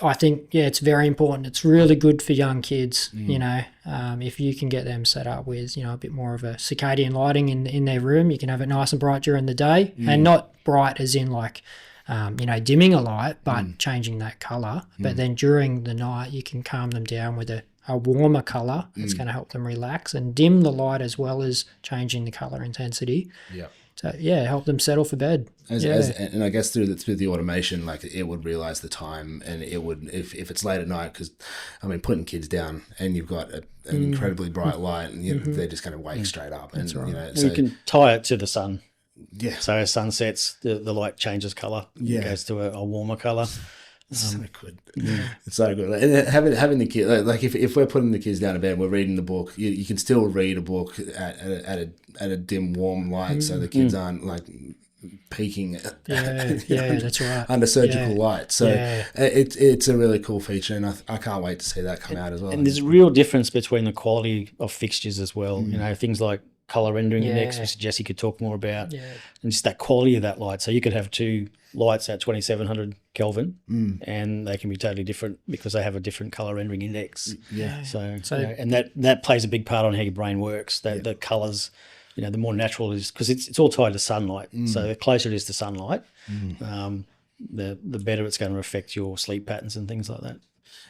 I think it's very important. It's really good for young kids. If you can get them set up with a bit more of a circadian lighting in their room, you can have it nice and bright during the day, and not bright as in like dimming a light, but changing that color. But then during the night, you can calm them down with a a warmer color. It's going to help them relax and dim the light as well as changing the color intensity. Yeah. So help them settle for bed. And I guess through the automation, like it would realize the time, and it would if it's late at night, because I mean putting kids down and you've got an incredibly bright light, and they're just going to wake straight up. That's and right. You can tie it to the sun. Yeah. So as sun sets, the light changes color. Yeah. It goes to a warmer color. It's so good. It's so good. And having the kid, like if we're putting the kids down to bed, we're reading the book. You can still read a book at a dim, warm light, so the kids aren't like peeking. That's right. Under surgical light. So it's a really cool feature, and I can't wait to see that come out as well. And there's a real difference between the quality of fixtures as well. You know, things like color rendering index, which Jesse could talk more about, and just that quality of that light. So you could have two lights at 2700 Kelvin, and they can be totally different because they have a different color rendering index. Yeah. So you know, and that plays a big part on how your brain works. The colors, you know, the more natural it is, because it's all tied to sunlight. So the closer it is to sunlight, the better it's going to affect your sleep patterns and things like that.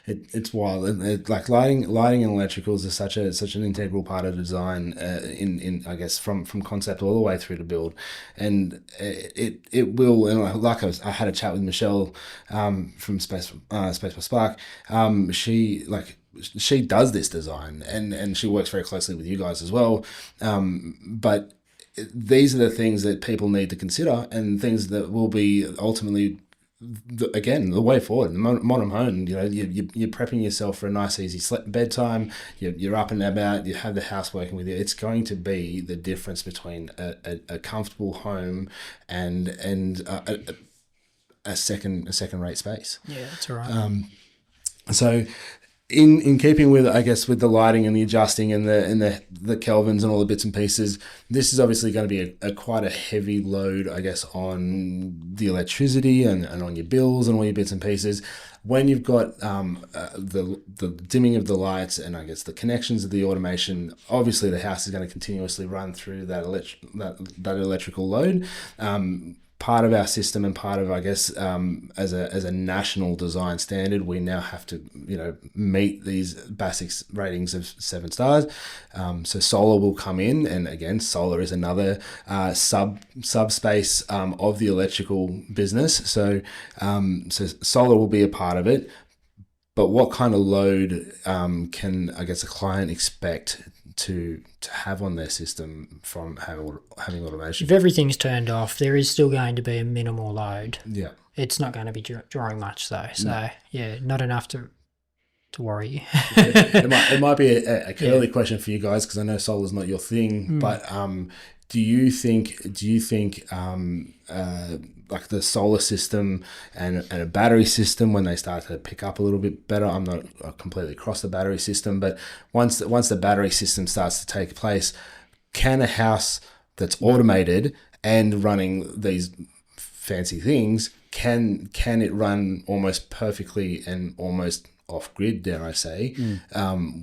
It's wild. Like lighting and electricals is such an integral part of design. In I guess from concept all the way through to build, and it will. And like I had a chat with Michelle from Space by Spark. She does this design, and she works very closely with you guys as well. But these are the things that people need to consider, and things that will be ultimately, the way forward. The modern home, you know, you're prepping yourself for a nice, easy bedtime. You're up and about. You have the house working with you. It's going to be the difference between a comfortable home and a second rate space. Yeah, that's right. So, in keeping with, I guess, with the lighting and the adjusting and the kelvins and all the bits and pieces, this is obviously going to be quite a heavy load, I guess, on the electricity and on your bills and all your bits and pieces. When you've got the dimming of the lights and I guess the connections of the automation, obviously the house is going to continuously run through that electrical load. Part of our system and part of, I guess, as a national design standard, we now have to, you know, meet these basic ratings of 7 stars. So solar will come in, and again, solar is another subspace of the electrical business. So solar will be a part of it. But what kind of load can, I guess, a client expect to have on their system from having automation? If everything's turned off, there is still going to be a minimal load. Yeah. It's not going to be drawing much though. So not enough to worry you. it might be a curly question for you guys, because I know solar's not your thing, but do you think like the solar system and a battery system, when they start to pick up a little bit better, I'm not completely across the battery system, but once the battery system starts to take place, can a house that's automated and running these fancy things, can it run almost perfectly and almost off grid, dare I say,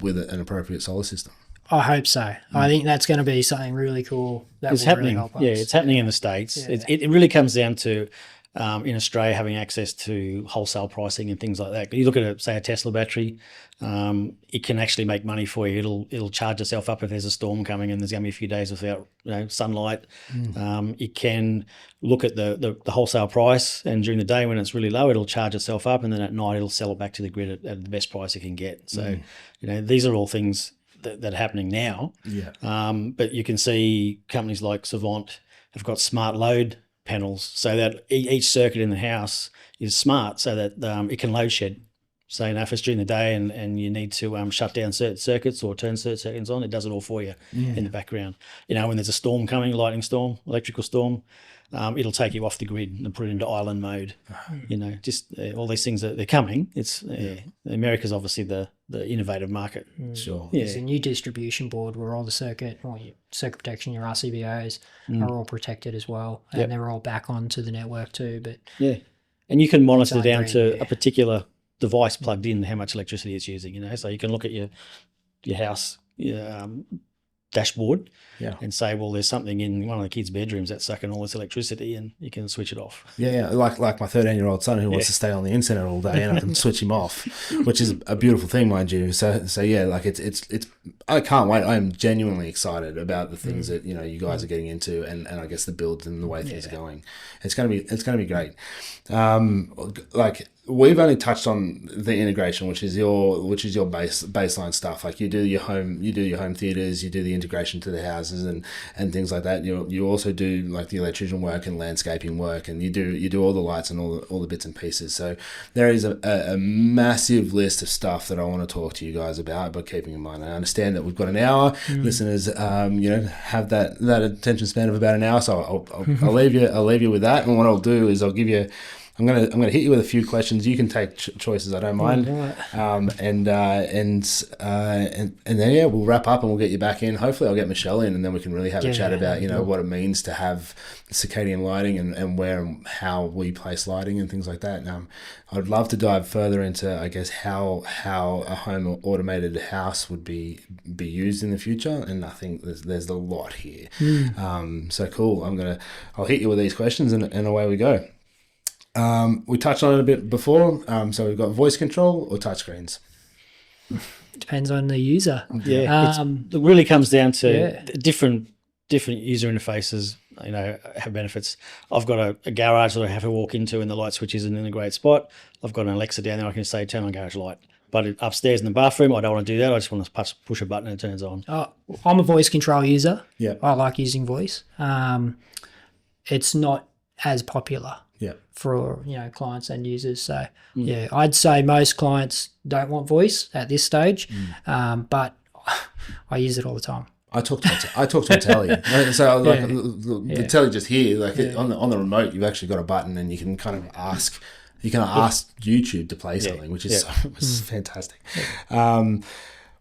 with an appropriate solar system? I hope so. I think that's going to be something really cool. It's happening. Really help us. Yeah, it's happening in the States. Yeah. It really comes down to, in Australia, having access to wholesale pricing and things like that. You look at, say, a Tesla battery, it can actually make money for you. It'll charge itself up if there's a storm coming and there's going to be a few days without sunlight. It can look at the wholesale price, and during the day when it's really low, it'll charge itself up, and then at night it'll sell it back to the grid at the best price it can get. So, these are all things that are happening now. Yeah. But you can see companies like Savant have got smart load panels, so that each circuit in the house is smart, so that it can load shed. So if it's during the day and you need to shut down certain circuits or turn certain circuits on, it does it all for you in the background. When there's a storm coming, lightning storm, electrical storm, it'll take you off the grid and put it into island mode. Just all these things that they're coming. It's America's obviously the innovative market. Sure. There's a new distribution board where all the circuit protection, your RCBOs are all protected as well, and they're all back onto the network too. But and you can monitor down to a particular device plugged in how much electricity it's using. So you can look at your house dashboard Yeah. and say, well, there's something in one of the kids' bedrooms that's sucking all this electricity, and you can switch it off. Yeah, like my 13-year-old son who wants to stay on the internet all day, and I can switch him off, which is a beautiful thing, mind you. So yeah, like it's I can't wait. I am genuinely excited about the things that you guys are getting into, and I guess the builds and the way things are going. It's gonna be great. Like we've only touched on the integration, which is your baseline stuff. Like you do your home theaters, you do the integration to the houses and things like that. You also do like the electrician work and landscaping work, and you do all the lights and all the bits and pieces. So there is a massive list of stuff that I want to talk to you guys about. But keeping in mind, I understand that we've got an hour. Listeners, have that attention span of about an hour. So I'll leave you with that. And what I'll do is I'm gonna hit you with a few questions. You can take choices. I don't mind. And then we'll wrap up and we'll get you back in. Hopefully, I'll get Michelle in, and then we can really have a chat about what it means to have circadian lighting and where and how we place lighting and things like that. I'd love to dive further into, I guess, how a home automated house would be used in the future. And I think there's a lot here. So cool. I'll hit you with these questions and away we go. We touched on it a bit before. So we've got voice control or touchscreens. Depends on the user. Yeah, it really comes down to different user interfaces. Have benefits. I've got a garage that I have to walk into, and the light switch isn't in a great spot. I've got an Alexa down there. I can say turn on garage light. But upstairs in the bathroom, I don't want to do that. I just want to push a button and it turns on. I'm a voice control user. Yeah, I like using voice. It's not as popular. Yeah. For clients and users. So I'd say most clients don't want voice at this stage, but I use it all the time. I talk to a telly. So the telly just here, on the remote, you've actually got a button and you can kind of ask. You can ask YouTube to play something, which is fantastic.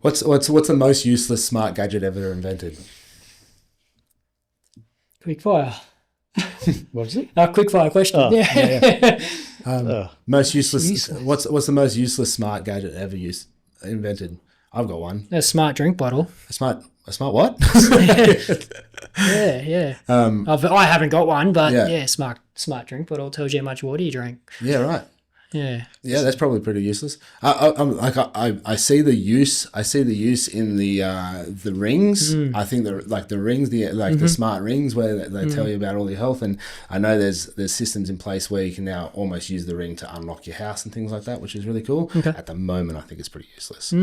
What's the most useless smart gadget ever invented? Quick fire. What is it? Quick fire question. Most useless. What's the most useless smart gadget ever invented? I've got one. A smart drink bottle. A smart what? Yeah. I haven't got one, but smart drink bottle tells you how much water you drink. Yeah, right. Yeah, that's probably pretty useless. I see the use. I see the use in the rings. I think the rings, the smart rings where they tell you about all your health. And I know there's systems in place where you can now almost use the ring to unlock your house and things like that, which is really cool. Okay. At the moment, I think it's pretty useless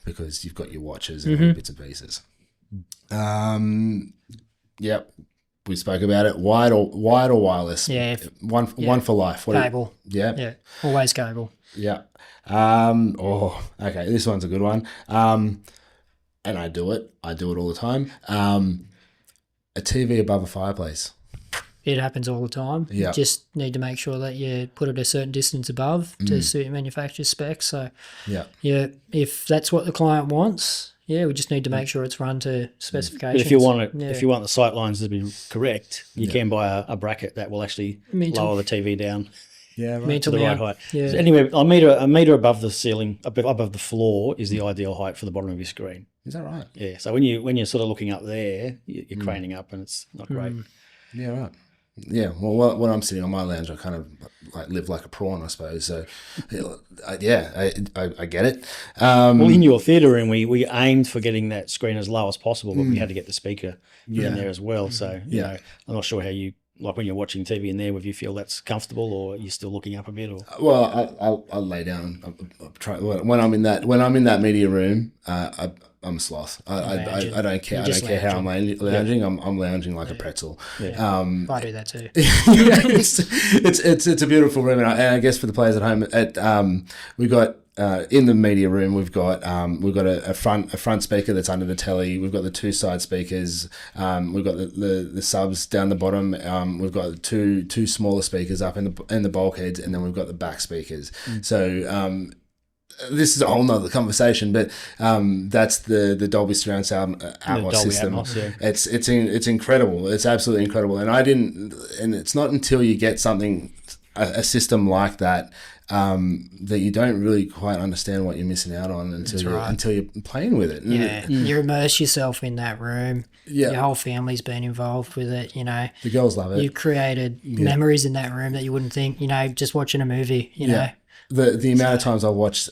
because you've got your watches and bits and pieces. Yep. We spoke about it. Wired or wireless? Yeah. One for life. Cable. Yeah. Always cable. Yeah. Okay. This one's a good one. And I do it all the time. A TV above a fireplace. It happens all the time. Yeah. You just need to make sure that you put it a certain distance above to suit your manufacturer's specs. So, if that's what the client wants, we just need to make sure it's run to specifications. But if you want the sight lines to be correct, you can buy a bracket that will actually lower the TV down. Yeah, right. To the right height. Yeah. So anyway, a meter above the ceiling, above the floor, is the ideal height for the bottom of your screen. Is that right? Yeah. So when you're sort of looking up there, you're craning up, and it's not great. Yeah, right. Yeah, well, when I'm sitting on my lounge, I kind of live like a prawn, I suppose. So, I get it. Well, in your theatre room, we aimed for getting that screen as low as possible, but we had to get the speaker in there as well. So, I'm not sure how you, like when you're watching TV in there, whether you feel that's comfortable or you're still looking up a bit. Or Well, I'll lay down. I'll try, when I'm in that media room, I'm a sloth. I don't care. I don't care how I'm lounging. I'm lounging like a pretzel. Yeah. I do that too. It's a beautiful room, and I guess for the players at home, we've got in the media room we've got a front speaker that's under the telly. We've got the two side speakers. We've got the subs down the bottom. We've got two smaller speakers up in the bulkheads, and then we've got the back speakers. So. This is a whole nother conversation, but that's the Dolby Surround Sound Atmos system. Atmos, it's incredible. It's absolutely incredible. And it's not until you get a system like that that you don't really quite understand what you're missing out on until you're playing with it. Yeah, you immerse yourself in that room. Yeah. Your whole family's been involved with it, you know. The girls love it. You've created memories in that room that you wouldn't think, you know, just watching a movie, you know. The amount of times I watched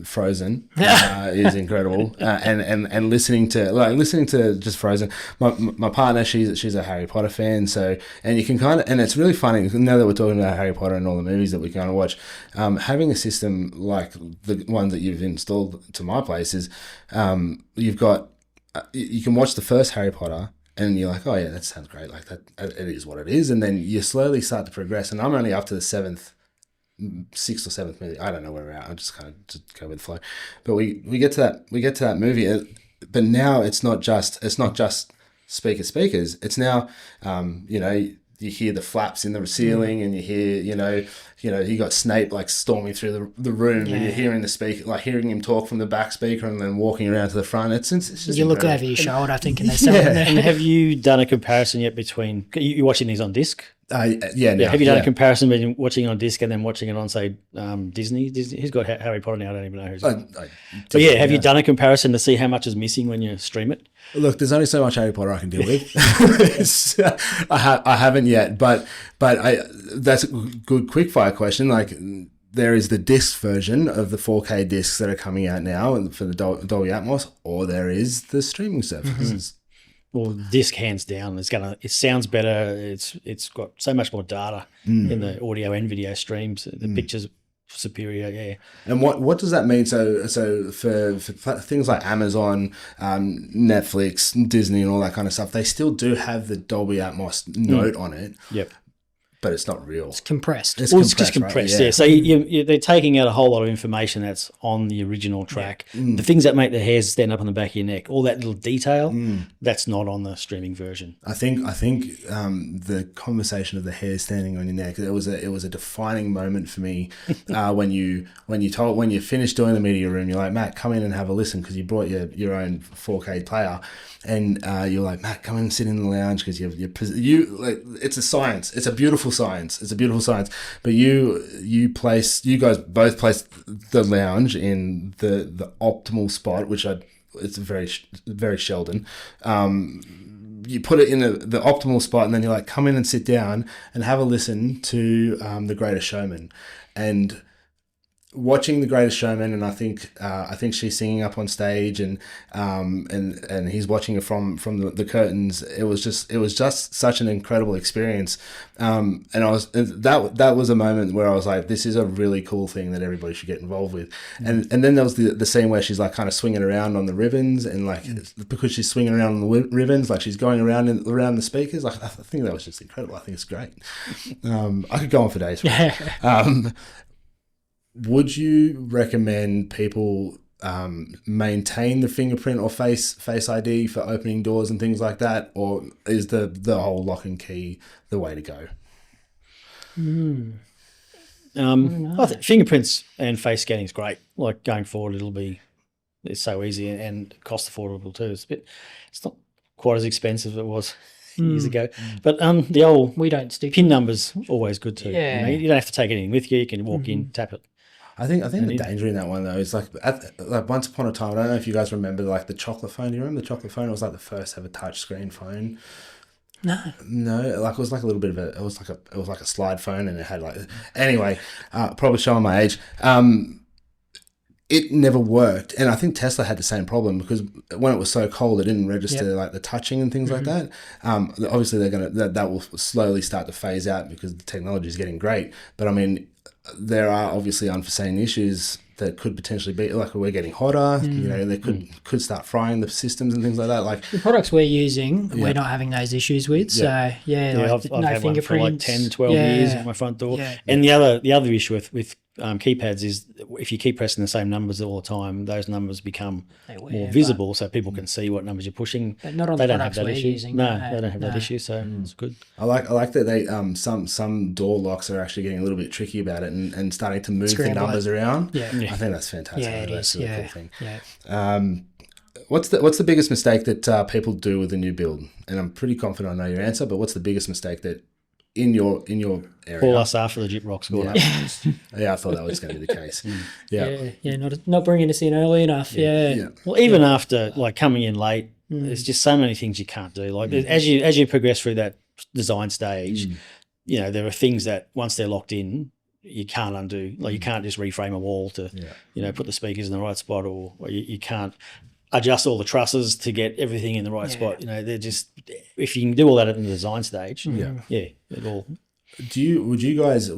Frozen is incredible, and listening to just Frozen. My partner, she's a Harry Potter fan, so and you can and it's really funny now that we're talking about Harry Potter and all the movies that we kind of watch. Having a system like the one that you've installed to my place is, you've got you can watch the first Harry Potter. And you're like, oh yeah, that sounds great. Like that, it is what it is. And then you slowly start to progress. And I'm only up to the 6th or 7th movie. I don't know where we're at. I'm just kind of just go with the flow. But we get to that movie. But now it's not just speakers. It's now, you hear the flaps in the ceiling, and you hear, you got Snape like storming through the room, and you're hearing the speaker, like hearing him talk from the back speaker, and then walking around to the front. It's just you look over your shoulder, thinking there's someone there. And have you done a comparison yet between you're watching these on disc? No, have you done a comparison between watching it on disc and then watching it on, say, Disney? Who's got Harry Potter now? I don't even know who's. But have you done a comparison to see how much is missing when you stream it? Look, there's only so much Harry Potter I can deal with. I haven't yet, but that's a good quickfire question. Like, there is the disc version of the 4K discs that are coming out now for the Dolby Atmos, or there is the streaming services. Well, disc hands down. It sounds better. It's got so much more data in the audio and video streams. The pictures superior, yeah. And what does that mean? So for things like Amazon, Netflix, Disney, and all that kind of stuff, they still do have the Dolby Atmos note on it. Yep. But it's not real. It's compressed. It's just compressed, right? Yeah. So they're taking out a whole lot of information that's on the original track. The things that make the hairs stand up on the back of your neck, all that little detail, that's not on the streaming version. I think the conversation of the hair standing on your neck, it was a defining moment for me when you finished doing the media room. You're like, Matt, come in and have a listen, because you brought your own 4K player. And you're like, Matt, come and sit in the lounge, because it's a science. It's a beautiful science. But you guys both placed the lounge in the optimal spot, which it's very, very Sheldon. You put it in the optimal spot, and then you're like, come in and sit down and have a listen to The Greatest Showman. And watching The Greatest Showman, and I think she's singing up on stage, and he's watching it from the curtains. It was just such an incredible experience, and that was a moment where I was like, this is a really cool thing that everybody should get involved with. And then there was the scene where she's like kind of swinging around on the ribbons, and like because she's swinging around on the ribbons, like she's going around the speakers. Like, I think that was just incredible. I think it's great. I could go on for days. Would you recommend people maintain the fingerprint or face ID for opening doors and things like that, or is the whole lock and key the way to go? I think fingerprints and face scanning is great. Like, going forward, it's so easy and cost affordable too. It's not quite as expensive as it was years ago. But the old we don't stick PIN numbers always good too. Yeah. You don't have to take anything with you. You can walk in, tap it. I think the danger in that one though is like once upon a time, I don't know if you guys remember like the chocolate phone. Do you remember the chocolate phone? It was like the first ever touch screen phone. No, like it was like a little bit of it was like a slide phone, and it had like, anyway, probably showing my age. It never worked, and I think Tesla had the same problem, because when it was so cold, it didn't register like the touching and things like that. Obviously, that will slowly start to phase out because the technology is getting great. But I mean, there are obviously unforeseen issues that could potentially be, like, we're getting hotter. They could start frying the systems and things like that. Like the products we're using, we're not having those issues with. So I've had one for like 10, 12 years at my front door. And the other issue with keypads is if you keep pressing the same numbers all the time, those numbers become more visible, so people can see what numbers you're pushing. But not on they the don't have products that we're issue. using. No, they don't have that issue, so it's good. I like that they some door locks are actually getting a little bit tricky about it and starting to move the numbers around. I think that's fantastic. That's a really cool thing. What's the biggest mistake that people do with a new build? And I'm pretty confident I know your answer, but what's the biggest mistake that in your area. Call us after the Jip Rock score. Yeah, I thought that was going to be the case. Not bringing us in early enough. Well, even after like coming in late, there's just so many things you can't do. Like as you progress through that design stage, there are things that once they're locked in, you can't undo. Like you can't just reframe a wall to, put the speakers in the right spot, or you can't adjust all the trusses to get everything in the right spot. They're just, if you can do all that at the design stage, it all. Would you guys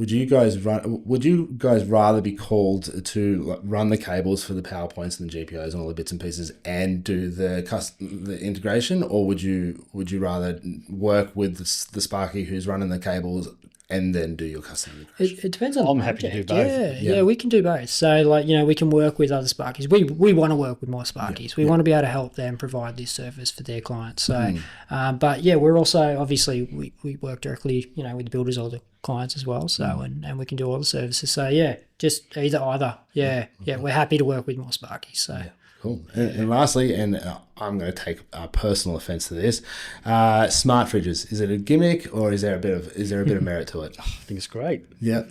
rather be called to run the cables for the power points and the GPIOs and all the bits and pieces and do the integration, or would you rather work with the Sparky who's running the cables and then do your custom integration? It depends on I'm the happy project. to do both. Yeah, we can do both. So we can work with other Sparkies. We want to work with more Sparkies. We want to be able to help them provide this service for their clients. So, but we're also, obviously, we work directly, with the builders or the clients as well. So, and we can do all the services. So, just either. Yeah, we're happy to work with more Sparkies. So. Cool. And lastly, and I'm going to take personal offence to this, smart fridges. Is it a gimmick, or is there a bit of merit to it? I think it's great. Yeah.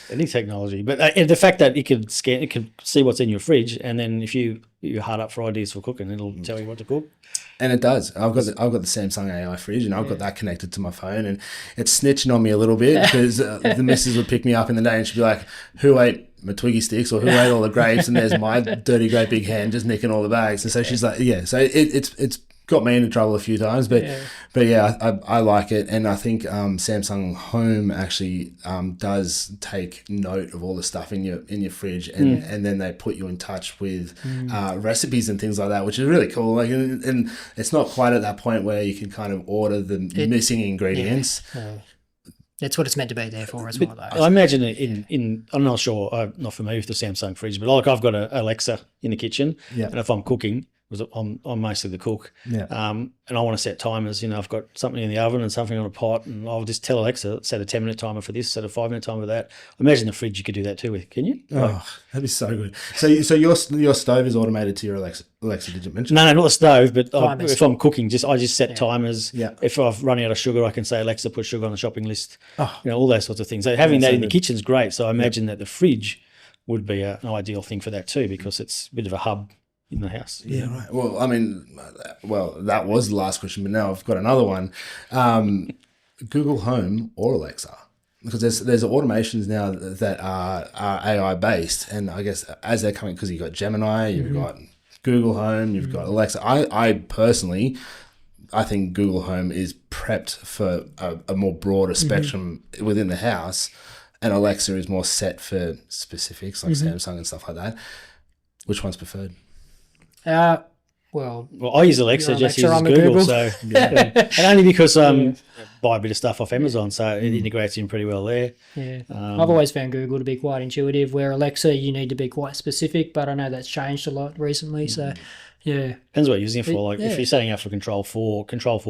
Any technology, but the fact that it can see what's in your fridge, and then if you're hard up for ideas for cooking, it'll tell you what to cook. And it does. I've got the Samsung AI fridge, and I've got that connected to my phone, and it's snitching on me a little bit because the missus would pick me up in the day, and she'd be like, "Who ate my Twiggy sticks, or who ate all the grapes?" And there's my dirty great big hand just nicking all the bags. And so she's like, so it's got me into trouble a few times, but I like it, and I think Samsung Home actually does take note of all the stuff in your fridge, and then they put you in touch with recipes and things like that, which is really cool. Like, and it's not quite at that point where you can kind of order the missing ingredients. That's what it's meant to be there for as well, though. I imagine I'm not sure, I'm not familiar with the Samsung fridge, but like I've got an Alexa in the kitchen, and if I'm cooking, because I'm mostly the cook, and I want to set timers, I've got something in the oven and something on a pot, and I'll just tell Alexa, set a 10-minute timer for this, set a 5-minute timer for that. I imagine the fridge you could do that too with, can you? Oh, that'd be so good. So your stove is automated to your Alexa, did you mention? No, not the stove, but if I'm cooking, I just set timers. Yeah. If I've run out of sugar, I can say, Alexa, put sugar on the shopping list. All those sorts of things. So having that in the kitchen is great. So I imagine that the fridge would be an ideal thing for that too, because it's a bit of a hub in the house. Yeah, right. Well, I mean, that was the last question, but now I've got another one. Google Home or Alexa? Because there's automations now that are AI based, and I guess as they're coming, because you've got Gemini, you've got Google Home, you've got Alexa. I personally, I think Google Home is prepped for a more broader spectrum within the house, and Alexa is more set for specifics like Samsung and stuff like that. Which one's preferred? Well, I use Alexa, just uses Google. So, and only because buy a bit of stuff off Amazon, so it integrates in pretty well there. Yeah, I've always found Google to be quite intuitive, where Alexa, you need to be quite specific, but I know that's changed a lot recently, so yeah. Depends what you're using it for. Like if you're setting up for Control 4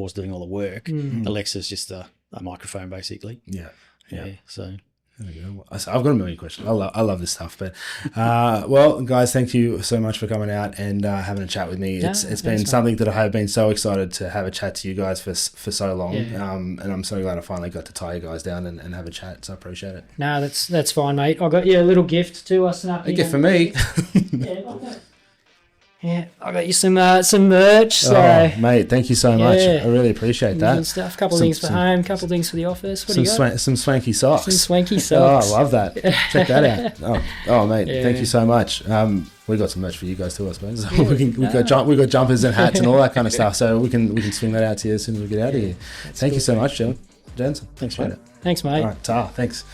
is doing all the work. Alexa's just a microphone, basically. Yeah. So... There we go. I've got a million questions. I love this stuff. But, well, guys, thank you so much for coming out and having a chat with me. It's been something that I have been so excited to have a chat to you guys for so long. And I'm so glad I finally got to tie you guys down and have a chat. So I appreciate it. No, that's fine, mate. I got you a little gift to us. A gift for me? Yeah, I got you some merch. So mate, thank you so much. I really appreciate that. Good stuff. Couple things for home, couple things for the office. What do you got? Some swanky socks. Some swanky socks. Oh, I love that. Check that out. Oh, mate, thank you so much. We got some merch for you guys too, I suppose. We got jumpers and hats and all that kind of stuff. So we can swing that out to you as soon as we get out of here. Thank you so much, gents. Thanks, mate. Thanks, mate. All right, thanks.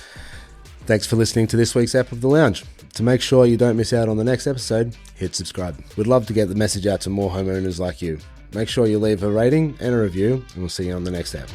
Thanks for listening to this week's app of The Lounge. To make sure you don't miss out on the next episode, hit subscribe. We'd love to get the message out to more homeowners like you. Make sure you leave a rating and a review, and we'll see you on the next app.